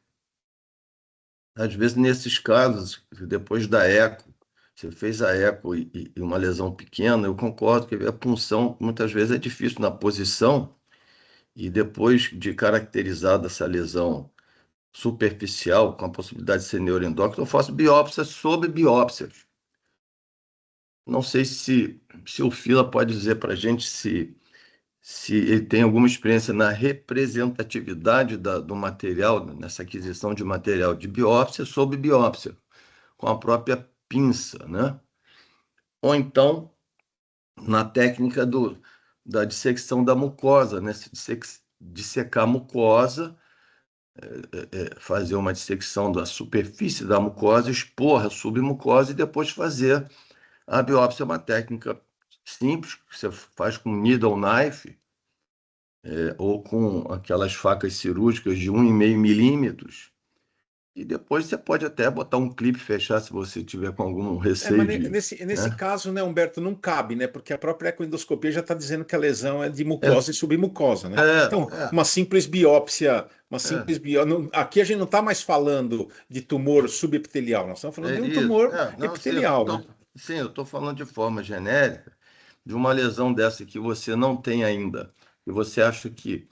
Às vezes, nesses casos, depois da eco, você fez a eco e uma lesão pequena, eu concordo que a punção muitas vezes é difícil na posição, e depois de caracterizada essa lesão superficial, com a possibilidade de ser neuroendócrina, eu faço biópsia sobre biópsia. Não sei se o Fila pode dizer para a gente se ele tem alguma experiência na representatividade do material, nessa aquisição de material de biópsia sobre biópsia, com a própria pinça, né? Ou então, na técnica da dissecção da mucosa, né? Dissecar a mucosa, fazer uma dissecção da superfície da mucosa, expor a submucosa e depois fazer a biópsia. É uma técnica simples, que você faz com needle knife, ou com aquelas facas cirúrgicas de 1,5 milímetros, e depois você pode até botar um clipe e fechar se você tiver com algum receio Mas nesse né? caso, né, Humberto, não cabe, né? Porque a própria ecoendoscopia já está dizendo que a lesão é de mucosa e submucosa, né? Então, uma simples biópsia, aqui a gente não está mais falando de tumor subepitelial, nós estamos falando de um Isso. tumor Não, epitelial, né? Sim, eu estou falando de forma genérica, de uma lesão dessa que você não tem ainda, e você acha que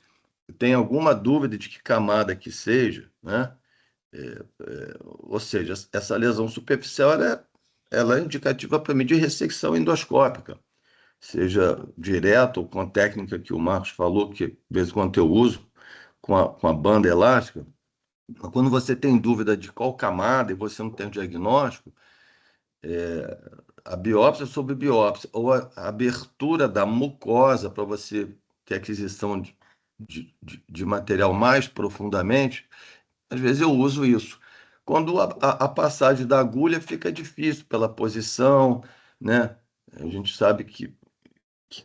tem alguma dúvida de que camada que seja, né? Ou seja, essa lesão superficial ela é indicativa para mim de ressecção endoscópica, seja direto ou com a técnica que o Marcos falou, que de vez em quando eu uso, com a banda elástica. Quando você tem dúvida de qual camada e você não tem o diagnóstico, a biópsia sobre biópsia, ou a abertura da mucosa para você ter aquisição de material mais profundamente, às vezes eu uso isso. Quando a passagem da agulha fica difícil pela posição, né? A gente sabe que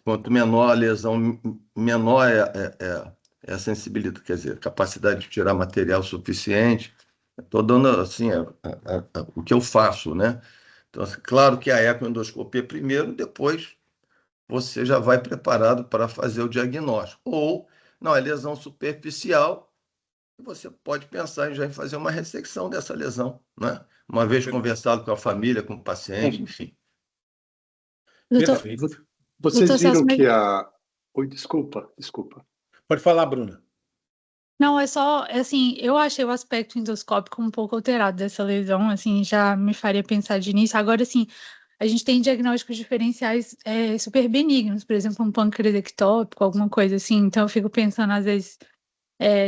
quanto menor a lesão, menor é a sensibilidade, quer dizer, a capacidade de tirar material suficiente. Estou dando assim o que eu faço, né? Então, assim, claro que a ecoendoscopia primeiro, depois você já vai preparado para fazer o diagnóstico. Ou, não, é lesão superficial, você pode pensar já em fazer uma ressecção dessa lesão, né? Uma vez conversado com a família, com o paciente, enfim. Doutor, Perfeito. Vocês doutor Celso, viram mas que a... Oi, desculpa. Pode falar, Bruna. não, é só, assim, eu achei o aspecto endoscópico um pouco alterado dessa lesão, assim, já me faria pensar de início. Agora, assim, a gente tem diagnósticos diferenciais super benignos, por exemplo, um pâncreas ectópico, alguma coisa assim. Então, eu fico pensando, às vezes,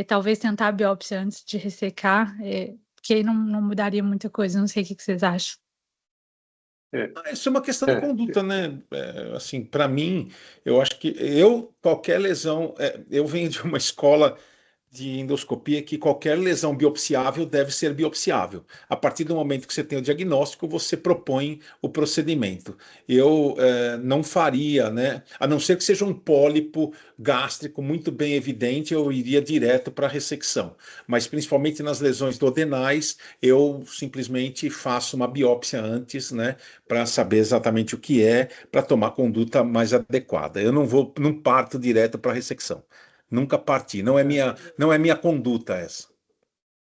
talvez tentar a biópsia antes de ressecar, porque aí não mudaria muita coisa. Não sei o que vocês acham. Isso é uma questão de conduta, né? Assim, para mim, eu acho que qualquer lesão, eu venho de uma escola de endoscopia que qualquer lesão biopsiável deve ser biopsiável. A partir do momento que você tem o diagnóstico, você propõe o procedimento. Eu não faria, né? A não ser que seja um pólipo gástrico muito bem evidente, eu iria direto para a ressecção. Mas principalmente nas lesões duodenais, eu simplesmente faço uma biópsia antes, né? Para saber exatamente o que é, para tomar a conduta mais adequada. Eu não parto direto para a ressecção. Nunca parti. Não é minha conduta essa.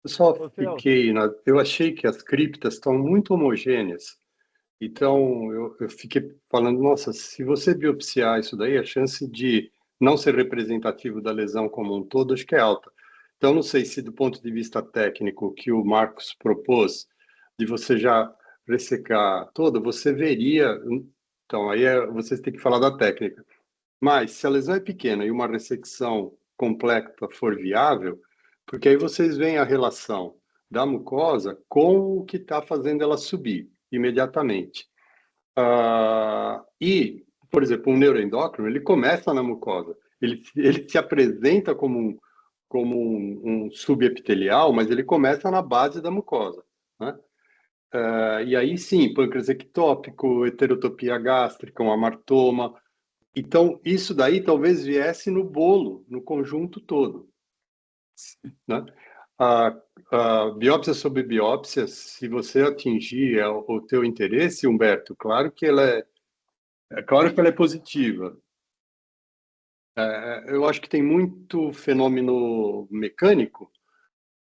Eu só eu achei que as criptas estão muito homogêneas. Então, eu fiquei falando, nossa, se você biopsiar isso daí, a chance de não ser representativo da lesão como um todo, acho que é alta. Então, não sei se do ponto de vista técnico que o Marcos propôs, de você já ressecar toda, você veria... Então, aí vocês têm que falar da técnica. Mas, se a lesão é pequena e uma ressecção completa for viável, porque aí vocês veem a relação da mucosa com o que está fazendo ela subir imediatamente. E, por exemplo, um neuroendócrino, ele começa na mucosa. Ele se apresenta como um subepitelial, mas ele começa na base da mucosa, né? E aí sim, pâncreas ectópico, heterotopia gástrica, um amartoma, Então, isso daí talvez viesse no bolo, no conjunto todo, né? A biópsia sobre biópsia, se você atingir o teu interesse, Humberto, claro que claro que ela é positiva. Eu acho que tem muito fenômeno mecânico,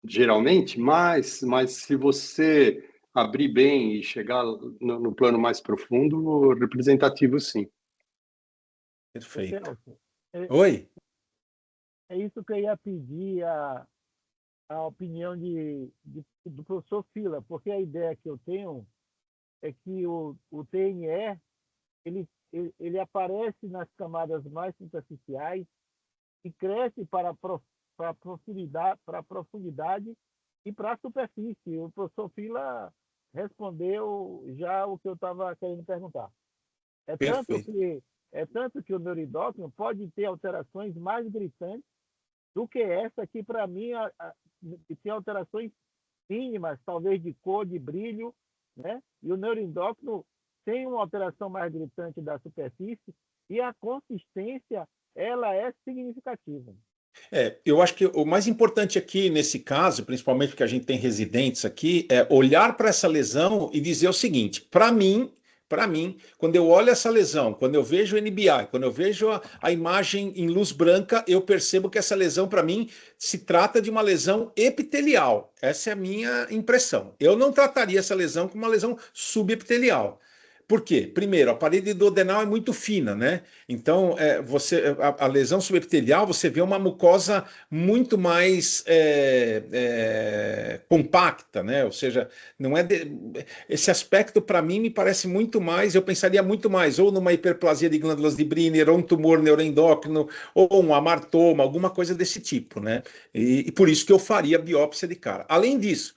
geralmente, mas se você abrir bem e chegar no plano mais profundo, representativo, sim. Perfeito. Celso, é, Oi? é isso que eu ia pedir a opinião do professor Fila, porque a ideia que eu tenho é que o TNE ele aparece nas camadas mais superficiais e cresce para a profundidade e para a superfície. O professor Fila respondeu já o que eu estava querendo perguntar. É tanto Perfeito. que, é tanto que o neuroendócrino pode ter alterações mais gritantes do que essa, que para mim tem alterações mínimas, talvez de cor, de brilho, né? E o neuroendócrino tem uma alteração mais gritante da superfície e a consistência ela é significativa. Eu acho que o mais importante aqui nesse caso, principalmente porque a gente tem residentes aqui, é olhar para essa lesão e dizer o seguinte: para mim, quando eu olho essa lesão, quando eu vejo o NBI, quando eu vejo a imagem em luz branca, eu percebo que essa lesão, para mim, se trata de uma lesão epitelial. Essa é a minha impressão. Eu não trataria essa lesão como uma lesão subepitelial. Por quê? Primeiro, a parede duodenal é muito fina, né? Então, a lesão subepitelial, você vê uma mucosa muito mais compacta, né? Ou seja, não é esse aspecto para mim me parece muito mais. Eu pensaria muito mais ou numa hiperplasia de glândulas de Briner, ou um tumor neuroendócrino, ou um amartoma, alguma coisa desse tipo, né? E por isso que eu faria biópsia de cara. Além disso,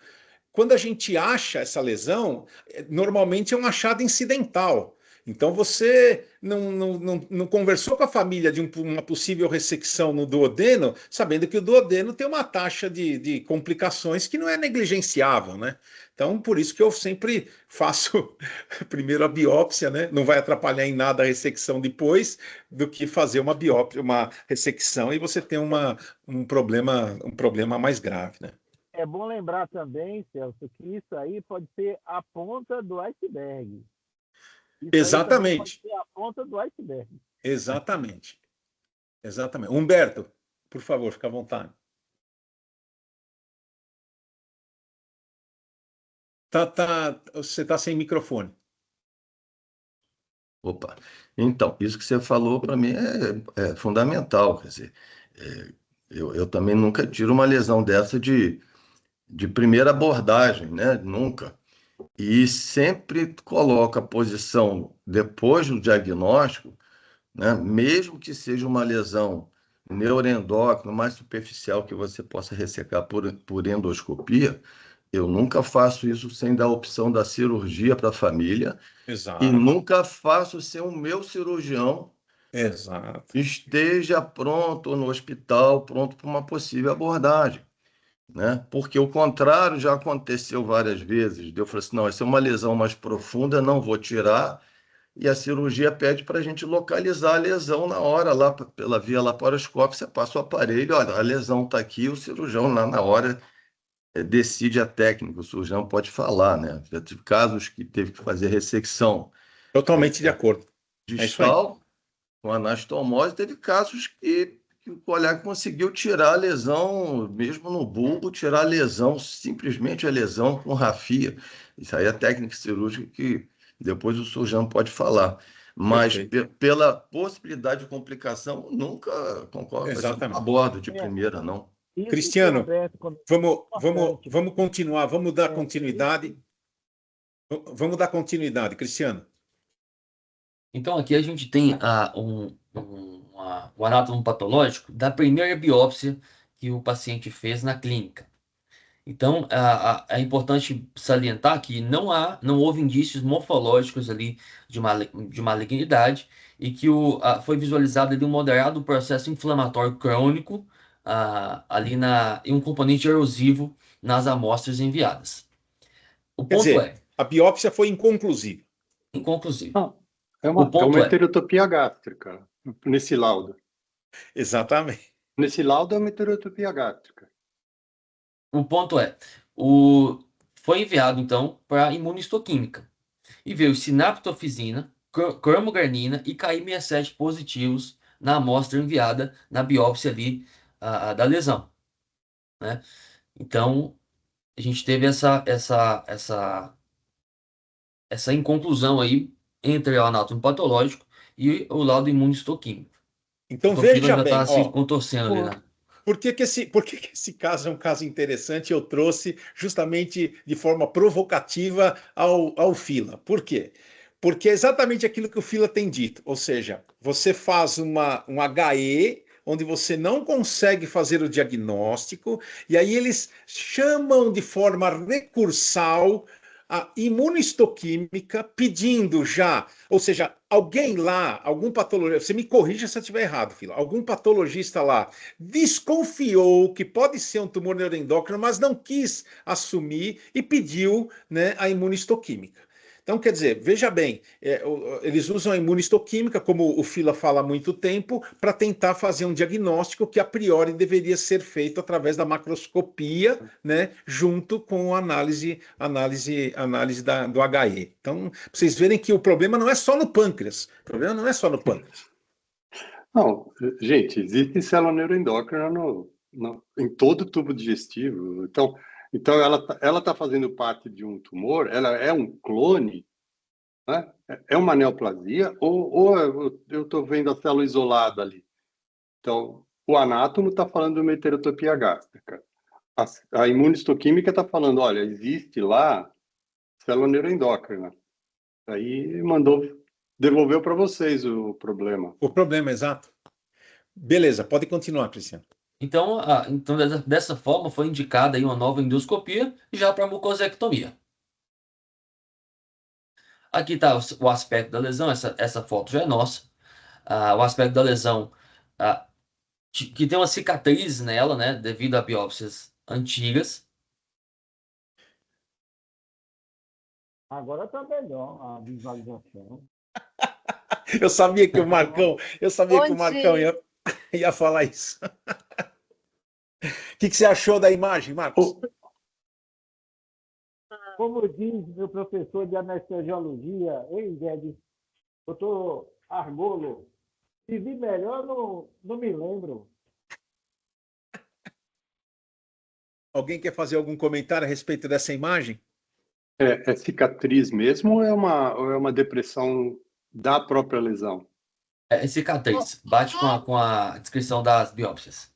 quando a gente acha essa lesão, normalmente é um achado incidental. Então você não conversou com a família de uma possível ressecção no duodeno, sabendo que o duodeno tem uma taxa de complicações que não é negligenciável, né? Então, por isso que eu sempre faço primeiro a biópsia, né? Não vai atrapalhar em nada a ressecção depois, do que fazer uma biópsia, uma ressecção e você tem um problema mais grave, né? É bom lembrar também, Celso, que isso aí pode ser a ponta do iceberg. Isso aí também pode Exatamente. ser a ponta do iceberg. Exatamente. Exatamente. Humberto, por favor, fica à vontade. Você está sem microfone. Opa. Então, isso que você falou para mim é fundamental. Quer dizer, eu também nunca tiro uma lesão dessa de primeira abordagem, né? Nunca. E sempre coloco a posição depois do diagnóstico, né? Mesmo que seja uma lesão neuroendócrina mais superficial que você possa ressecar por endoscopia, eu nunca faço isso sem dar a opção da cirurgia para a família e Exato. nunca faço sem o meu cirurgião Exato. esteja pronto no hospital, pronto para uma possível abordagem, né? Porque o contrário já aconteceu várias vezes. Eu falei assim, não, essa é uma lesão mais profunda, não vou tirar, e a cirurgia pede para a gente localizar a lesão na hora, lá pela via laparoscópica, você passa o aparelho, olha, a lesão está aqui, o cirurgião lá na hora decide a técnica, o cirurgião pode falar, né? Já tive casos que teve que fazer ressecção Totalmente de acordo. É isso aí. distal com anastomose, teve casos que o colega conseguiu tirar a lesão, mesmo no bulbo, tirar a lesão, simplesmente a lesão com rafia. Isso aí é técnica cirúrgica que depois o cirurgião pode falar. Mas pela possibilidade de complicação, nunca concordo com essa abordo de primeira, não. Cristiano, vamos continuar, vamos dar continuidade. Vamos dar continuidade, Cristiano. Então, aqui a gente tem o anátomo patológico da primeira biópsia que o paciente fez na clínica. Então, é importante salientar que não houve indícios morfológicos ali de malignidade e que foi visualizado ali um moderado processo inflamatório crônico ali e um componente erosivo nas amostras enviadas. O Quer ponto dizer, a biópsia foi inconclusiva. Inconclusiva. Não, é uma heterotopia gástrica. nesse laudo. Exatamente. Nesse laudo é uma heterotopia gástrica. O ponto é, foi enviado, então, para imunistoquímica e veio sinaptofisina, cromogarnina e KI67 positivos na amostra enviada na biópsia ali da lesão, né? Então, a gente teve essa inconclusão aí entre o anátomo patológico e o laudo imunistoquímico. Então O Tofila veja já bem, está se ó, contorcendo ali, né? por que que esse caso é um caso interessante? Eu trouxe justamente de forma provocativa ao Fila. Por quê? Porque é exatamente aquilo que o Fila tem dito. Ou seja, você faz um HE onde você não consegue fazer o diagnóstico, e aí eles chamam de forma recursal a imunistoquímica pedindo já, ou seja, alguém lá, algum patologista, você me corrija se eu estiver errado, Fila, algum patologista lá desconfiou que pode ser um tumor neuroendócrino, mas não quis assumir e pediu, né, a imunistoquímica. Então, quer dizer, veja bem, eles usam a imunistoquímica, como o Fila fala há muito tempo, para tentar fazer um diagnóstico que a priori deveria ser feito através da macroscopia, né, junto com a análise do HE. Então, pra vocês verem que o problema não é só no pâncreas, o problema não é só no pâncreas. Não, gente, existe célula neuroendócrina em todo tubo digestivo. Então ela tá fazendo parte de um tumor, ela é um clone, né? É uma neoplasia, ou eu estou vendo a célula isolada ali. Então, o anátomo está falando de uma heterotopia gástrica. A imunistoquímica está falando, olha, existe lá célula neuroendócrina. Aí devolveu para vocês o problema. O problema, exato. Beleza, pode continuar, Cristiano. Então, dessa forma, foi indicada aí uma nova endoscopia já para mucosectomia. Aqui está o aspecto da lesão, essa foto já é nossa. O aspecto da lesão, que tem uma cicatriz nela, né, devido a biópsias antigas. Agora está melhor a visualização. Eu sabia que o Marcão dia. ia falar isso. O que você achou da imagem, Marcos? Como diz meu professor de anestesiologia, Guedes, doutor Argolo, se vi melhor, não me lembro. Alguém quer fazer algum comentário a respeito dessa imagem? É cicatriz mesmo ou é uma depressão da própria lesão? É cicatriz, bate com a descrição das biópsias.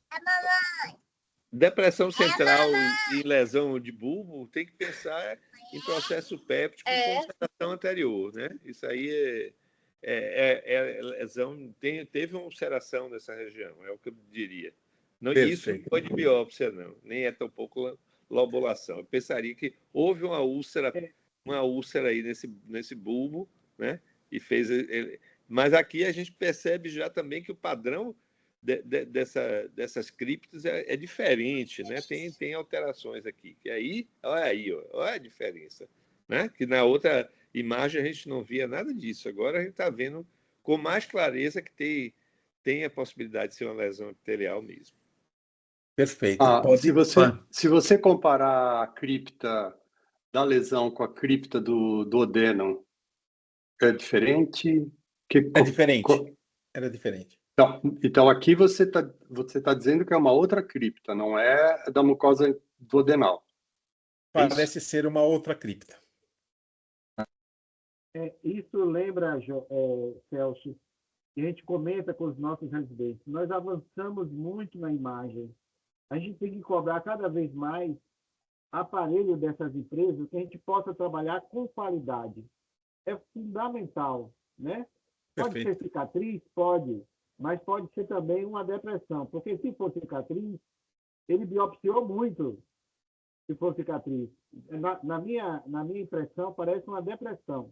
Depressão central e lesão de bulbo tem que pensar em processo péptico com ulceração anterior, né? Isso aí é lesão, teve uma ulceração nessa região, é o que eu diria. Não, isso não foi de biópsia, não, nem é tão pouco lobulação. Eu pensaria que houve uma úlcera aí nesse bulbo, né? E fez. Mas aqui a gente percebe já também que o padrão dessas criptas é diferente, né? Tem alterações aqui. Que aí, olha a diferença, né? Que na outra imagem a gente não via nada disso. Agora a gente está vendo com mais clareza que tem a possibilidade de ser uma lesão epitelial mesmo. Perfeito. Se você comparar a cripta da lesão com a cripta do duodeno, é diferente? É diferente. Era diferente. Então aqui você tá dizendo que é uma outra cripta, não é da mucosa duodenal. Parece ser uma outra cripta. Isso lembra, Celso, que a gente comenta com os nossos residentes. Nós avançamos muito na imagem. A gente tem que cobrar cada vez mais aparelho dessas empresas que a gente possa trabalhar com qualidade. É fundamental, né? Pode ser cicatriz? Pode. Mas pode ser também uma depressão. Porque se for cicatriz, ele biopsiou muito se for cicatriz. Na minha impressão, parece uma depressão.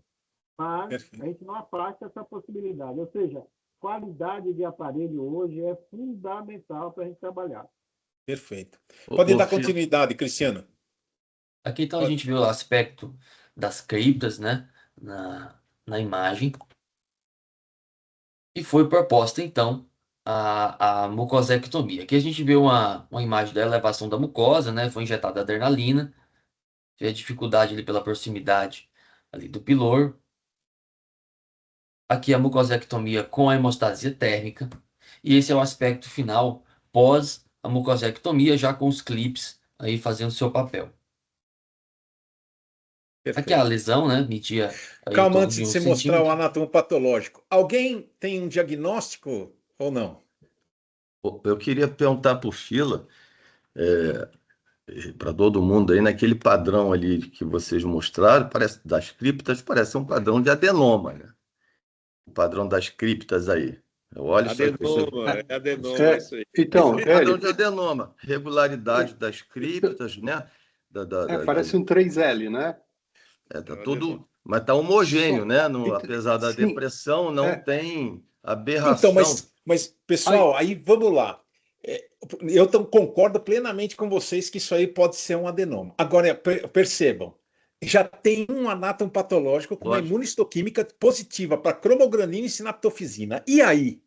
Mas a gente não afasta essa possibilidade. Ou seja, qualidade de aparelho hoje é fundamental para a gente trabalhar. Perfeito. Pode dar continuidade, Cristiano. Aqui então a gente viu o aspecto das criptas, né, na imagem. E foi proposta, então, a mucosectomia. Aqui a gente vê uma imagem da elevação da mucosa, né? Foi injetada adrenalina, teve a dificuldade ali pela proximidade ali do pilor. Aqui a mucosectomia com a hemostasia térmica. E esse é o aspecto final pós a mucosectomia, já com os clips aí fazendo seu papel. Aqui a Perfeito. lesão, né? Media aí em Calma, torno antes de de 1 você mostrar o centímetro. anatomopatológico, alguém tem um diagnóstico ou não? Eu queria perguntar para o Fila, para todo mundo aí, naquele padrão ali que vocês mostraram, parece das criptas, parece um padrão de adenoma, né? O padrão das criptas aí. Eu olho isso aqui. Adenoma, isso aí. Então, Esse é o padrão Hélio, de adenoma. Regularidade das criptas, né? parece um 3L, né? Tá tudo, mas tá homogêneo, né? Apesar da Sim, depressão, não tem Então, aberração. mas Ai, pessoal, aí vamos lá. Eu concordo plenamente com vocês que isso aí pode ser um adenoma. Agora, percebam, já tem um anátomo patológico com uma Lógico. imunistoquímica positiva para cromogranina e sinaptofisina. E aí?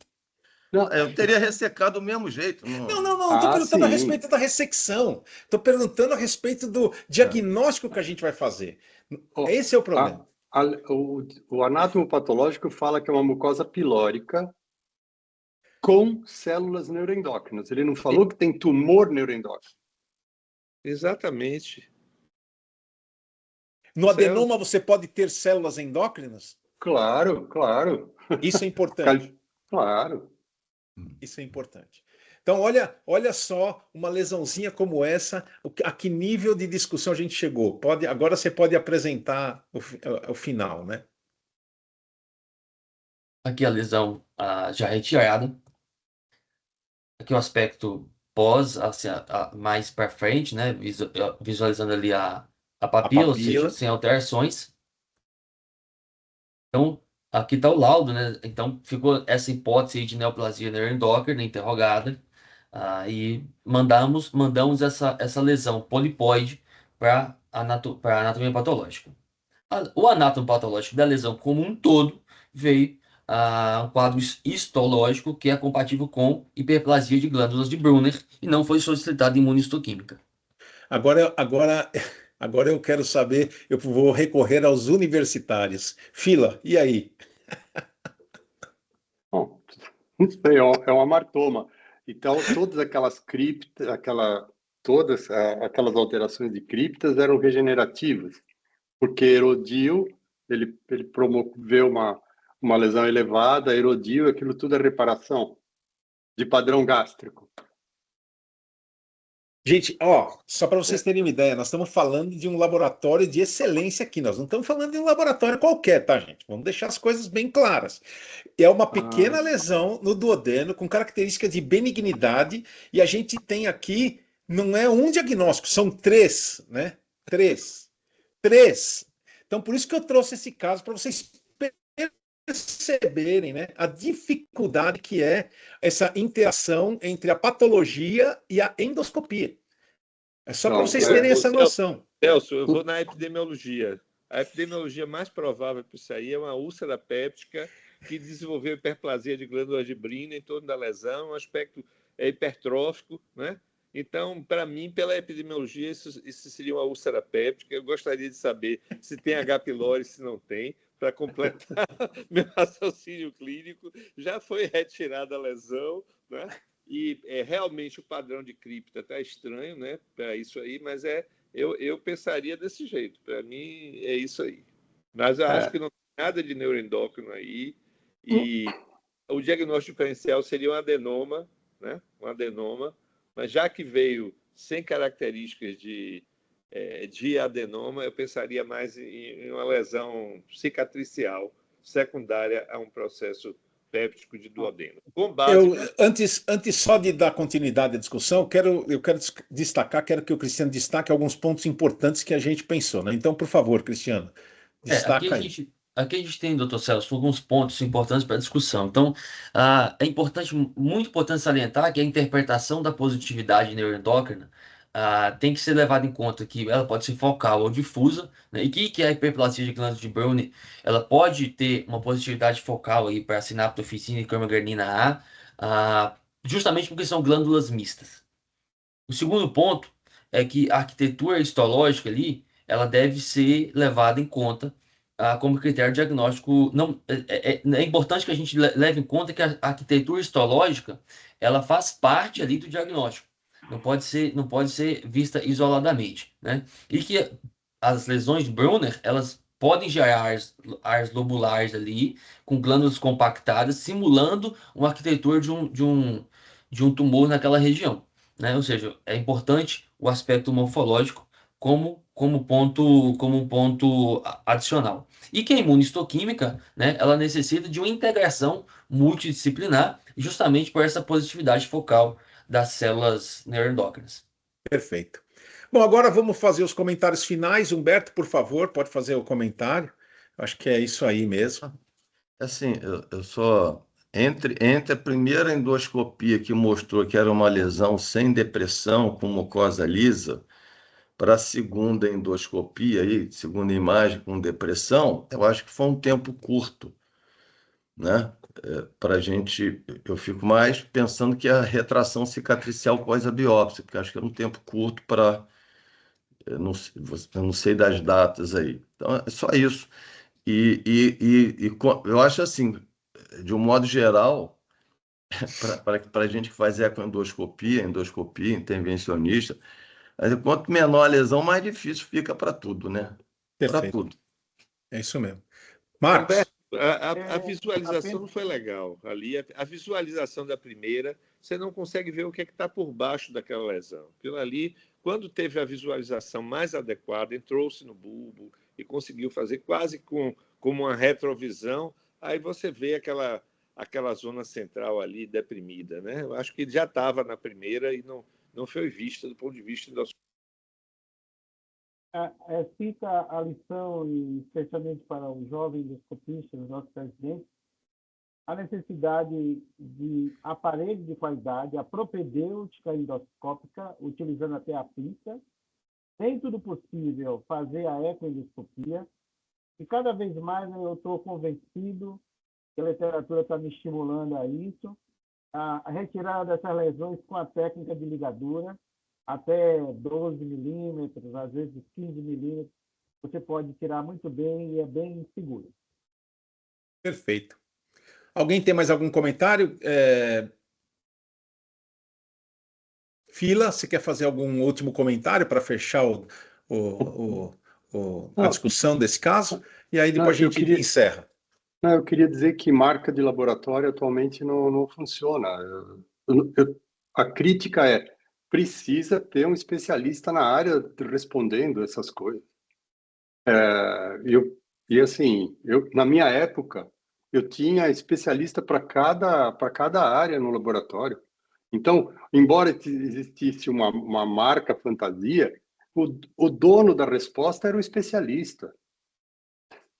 não, Eu teria ressecado do mesmo jeito. Não estou perguntando a sim. respeito da ressecção. Estou perguntando a respeito do diagnóstico que a gente vai fazer. Ó, Esse é o problema. o anátomo patológico fala que é uma mucosa pilórica com células neuroendócrinas. Ele não falou que tem tumor neuroendócrino. Exatamente. No adenoma você pode ter células endócrinas? Claro. Isso é importante. Claro. Isso é importante. Então, olha só uma lesãozinha como essa, a que nível de discussão a gente chegou. Agora você pode apresentar o final, né? Aqui a lesão já retirada. Aqui o aspecto pós, assim, mais para frente, né? Visualizando ali a papila, ou seja, sem alterações. Então, aqui está o laudo, né? Então, ficou essa hipótese de neoplasia neuroendócrina interrogada. E mandamos essa lesão polipoide para anatomia patológica. O anátomo patológico da lesão como um todo veio um quadro histológico que é compatível com hiperplasia de glândulas de Brunner e não foi solicitada imunistoquímica. Agora eu quero saber, eu vou recorrer aos universitários. Fila, e aí? Bom, não sei, é um amartoma. Então, todas aquelas criptas, todas aquelas alterações de criptas eram regenerativas, porque erodiu, ele promoveu uma lesão elevada, erodiu, aquilo tudo é reparação de padrão gástrico. Gente, só para vocês terem uma ideia, nós estamos falando de um laboratório de excelência aqui, nós não estamos falando de um laboratório qualquer, tá, gente? Vamos deixar as coisas bem claras. É uma pequena lesão no duodeno com característica de benignidade e a gente tem aqui, não é um diagnóstico, são 3, né? 3. Então, por isso que eu trouxe esse caso para vocês perceberem, né, a dificuldade que é essa interação entre a patologia e a endoscopia. É só para vocês terem essa noção. Celso, eu vou na epidemiologia. A epidemiologia mais provável para isso aí é uma úlcera péptica que desenvolveu hiperplasia de glândulas de Brina em torno da lesão, um aspecto hipertrófico, né? Então, para mim, pela epidemiologia, isso seria uma úlcera péptica. Eu gostaria de saber se tem H. pylori, se não tem, para completar meu raciocínio clínico. Já foi retirada a lesão, né? E realmente o padrão de cripta está estranho, né? Para isso aí, mas eu pensaria desse jeito. Para mim, é isso aí. Mas eu acho que não tem nada de neuroendócrino aí. E o diagnóstico diferencial seria um adenoma, né? Um adenoma. Mas já que veio sem características de adenoma, eu pensaria mais em uma lesão cicatricial secundária a um processo péptico de duodeno. Com base... Antes só de dar continuidade à discussão, eu quero destacar, quero que o Cristiano destaque alguns pontos importantes que a gente pensou, né? Então, por favor, Cristiano, destaca aí. Aqui a gente tem, doutor Celso, alguns pontos importantes para a discussão. Então, é muito importante salientar que a interpretação da positividade neuroendócrina tem que ser levado em conta que ela pode ser focal ou difusa, né? E que a hiperplasia de glândula de Browne, ela pode ter uma positividade focal aí para sinaptofisina e cromogranina A, justamente porque são glândulas mistas. O segundo ponto é que a arquitetura histológica ali, ela deve ser levada em conta como critério diagnóstico. Não, é importante que a gente leve em conta que a arquitetura histológica, ela faz parte ali do diagnóstico. Não pode ser vista isoladamente, né? E que as lesões de Brunner, elas podem gerar áreas lobulares ali, com glândulas compactadas, simulando uma arquitetura de um tumor naquela região, né? Ou seja, é importante o aspecto morfológico como um ponto adicional. E que a imunistoquímica, né, ela necessita de uma integração multidisciplinar, justamente por essa positividade focal das células neuroendócrinas. Perfeito. Bom, agora vamos fazer os comentários finais. Humberto, por favor, pode fazer o comentário. Acho que é isso aí mesmo. Assim, eu só... Entre a primeira endoscopia que mostrou que era uma lesão sem depressão, com mucosa lisa, para a segunda endoscopia, aí, segunda imagem com depressão, eu acho que foi um tempo curto, né? Para a gente, eu fico mais pensando que a retração cicatricial pós a biópsia, porque acho que é um tempo curto para... Eu não sei das datas aí. Então, é só isso. Eu acho assim, de um modo geral, para a gente que faz ecoendoscopia, endoscopia, intervencionista, mas quanto menor a lesão, mais difícil fica para tudo, né? Para Perfeito. tudo. É isso mesmo. Marcos? Humberto, a visualização não foi legal. Ali, a visualização da primeira, você não consegue ver o que está por baixo daquela lesão. Aquilo ali, quando teve a visualização mais adequada, entrou-se no bulbo e conseguiu fazer quase como uma retrovisão, aí você vê aquela zona central ali deprimida, né? Eu acho que já estava na primeira e não foi vista do ponto de vista da... Fica a lição, e especialmente para os jovens endoscopistas, os nossos residentes, a necessidade de aparelho de qualidade, a propedêutica endoscópica, utilizando até a pinça, dentro do possível, fazer a ecoendoscopia, e cada vez mais eu estou convencido que a literatura está me estimulando a isso, a retirada dessas lesões com a técnica de ligadura, até 12 milímetros, às vezes 15 milímetros, você pode tirar muito bem e é bem seguro. Perfeito. Alguém tem mais algum comentário? Fila, você quer fazer algum último comentário para fechar a discussão desse caso? E aí depois a gente encerra. Não, eu queria dizer que marca de laboratório atualmente não funciona. A crítica precisa ter um especialista na área respondendo essas coisas. Na minha época, eu tinha especialista para cada área no laboratório. Então, embora existisse uma marca fantasia, o dono da resposta era o especialista.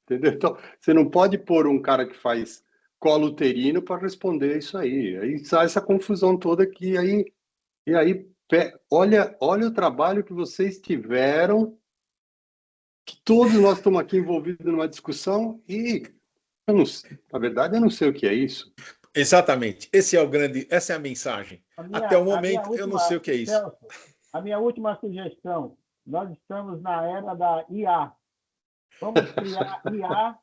Entendeu? Então, você não pode pôr um cara que faz colo uterino para responder isso aí. Aí sai essa confusão toda aqui. Olha o trabalho que vocês tiveram, que todos nós estamos aqui envolvidos numa discussão e, na verdade, eu não sei o que é isso. Exatamente. Essa é a mensagem. Até o momento, eu não sei o que é isso. Celso, a minha última sugestão, nós estamos na era da IA. Vamos criar IA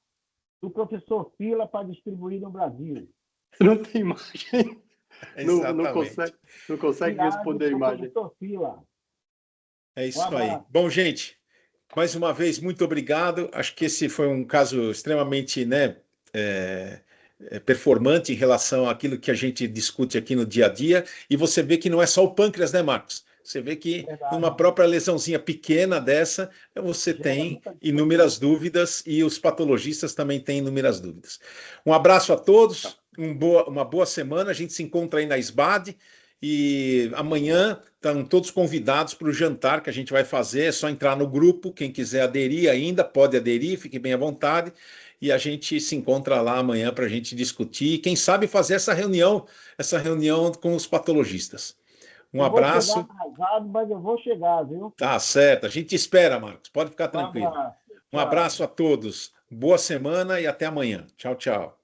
do professor Fila para distribuir no Brasil. Não tem imagem. Não consegue responder a imagem. Fila. É isso aí. Bom, gente, mais uma vez, muito obrigado. Acho que esse foi um caso extremamente, né, performante em relação àquilo que a gente discute aqui no dia a dia. E você vê que não é só o pâncreas, né, Marcos? Você vê que numa própria lesãozinha pequena dessa, você tem inúmeras dúvidas e os patologistas também têm inúmeras dúvidas. Um abraço a todos, uma boa semana. A gente se encontra aí na SBAD e amanhã estão todos convidados para o jantar que a gente vai fazer. É só entrar no grupo. Quem quiser aderir ainda, pode aderir, fique bem à vontade. E a gente se encontra lá amanhã para a gente discutir e, quem sabe, fazer essa reunião com os patologistas. Um Eu vou chegar abraço. atrasado, mas eu vou chegar, viu? Tá certo. A gente espera, Marcos. Pode ficar Um tranquilo. abraço. Um Tchau. abraço a todos. Boa semana e até amanhã. Tchau, tchau.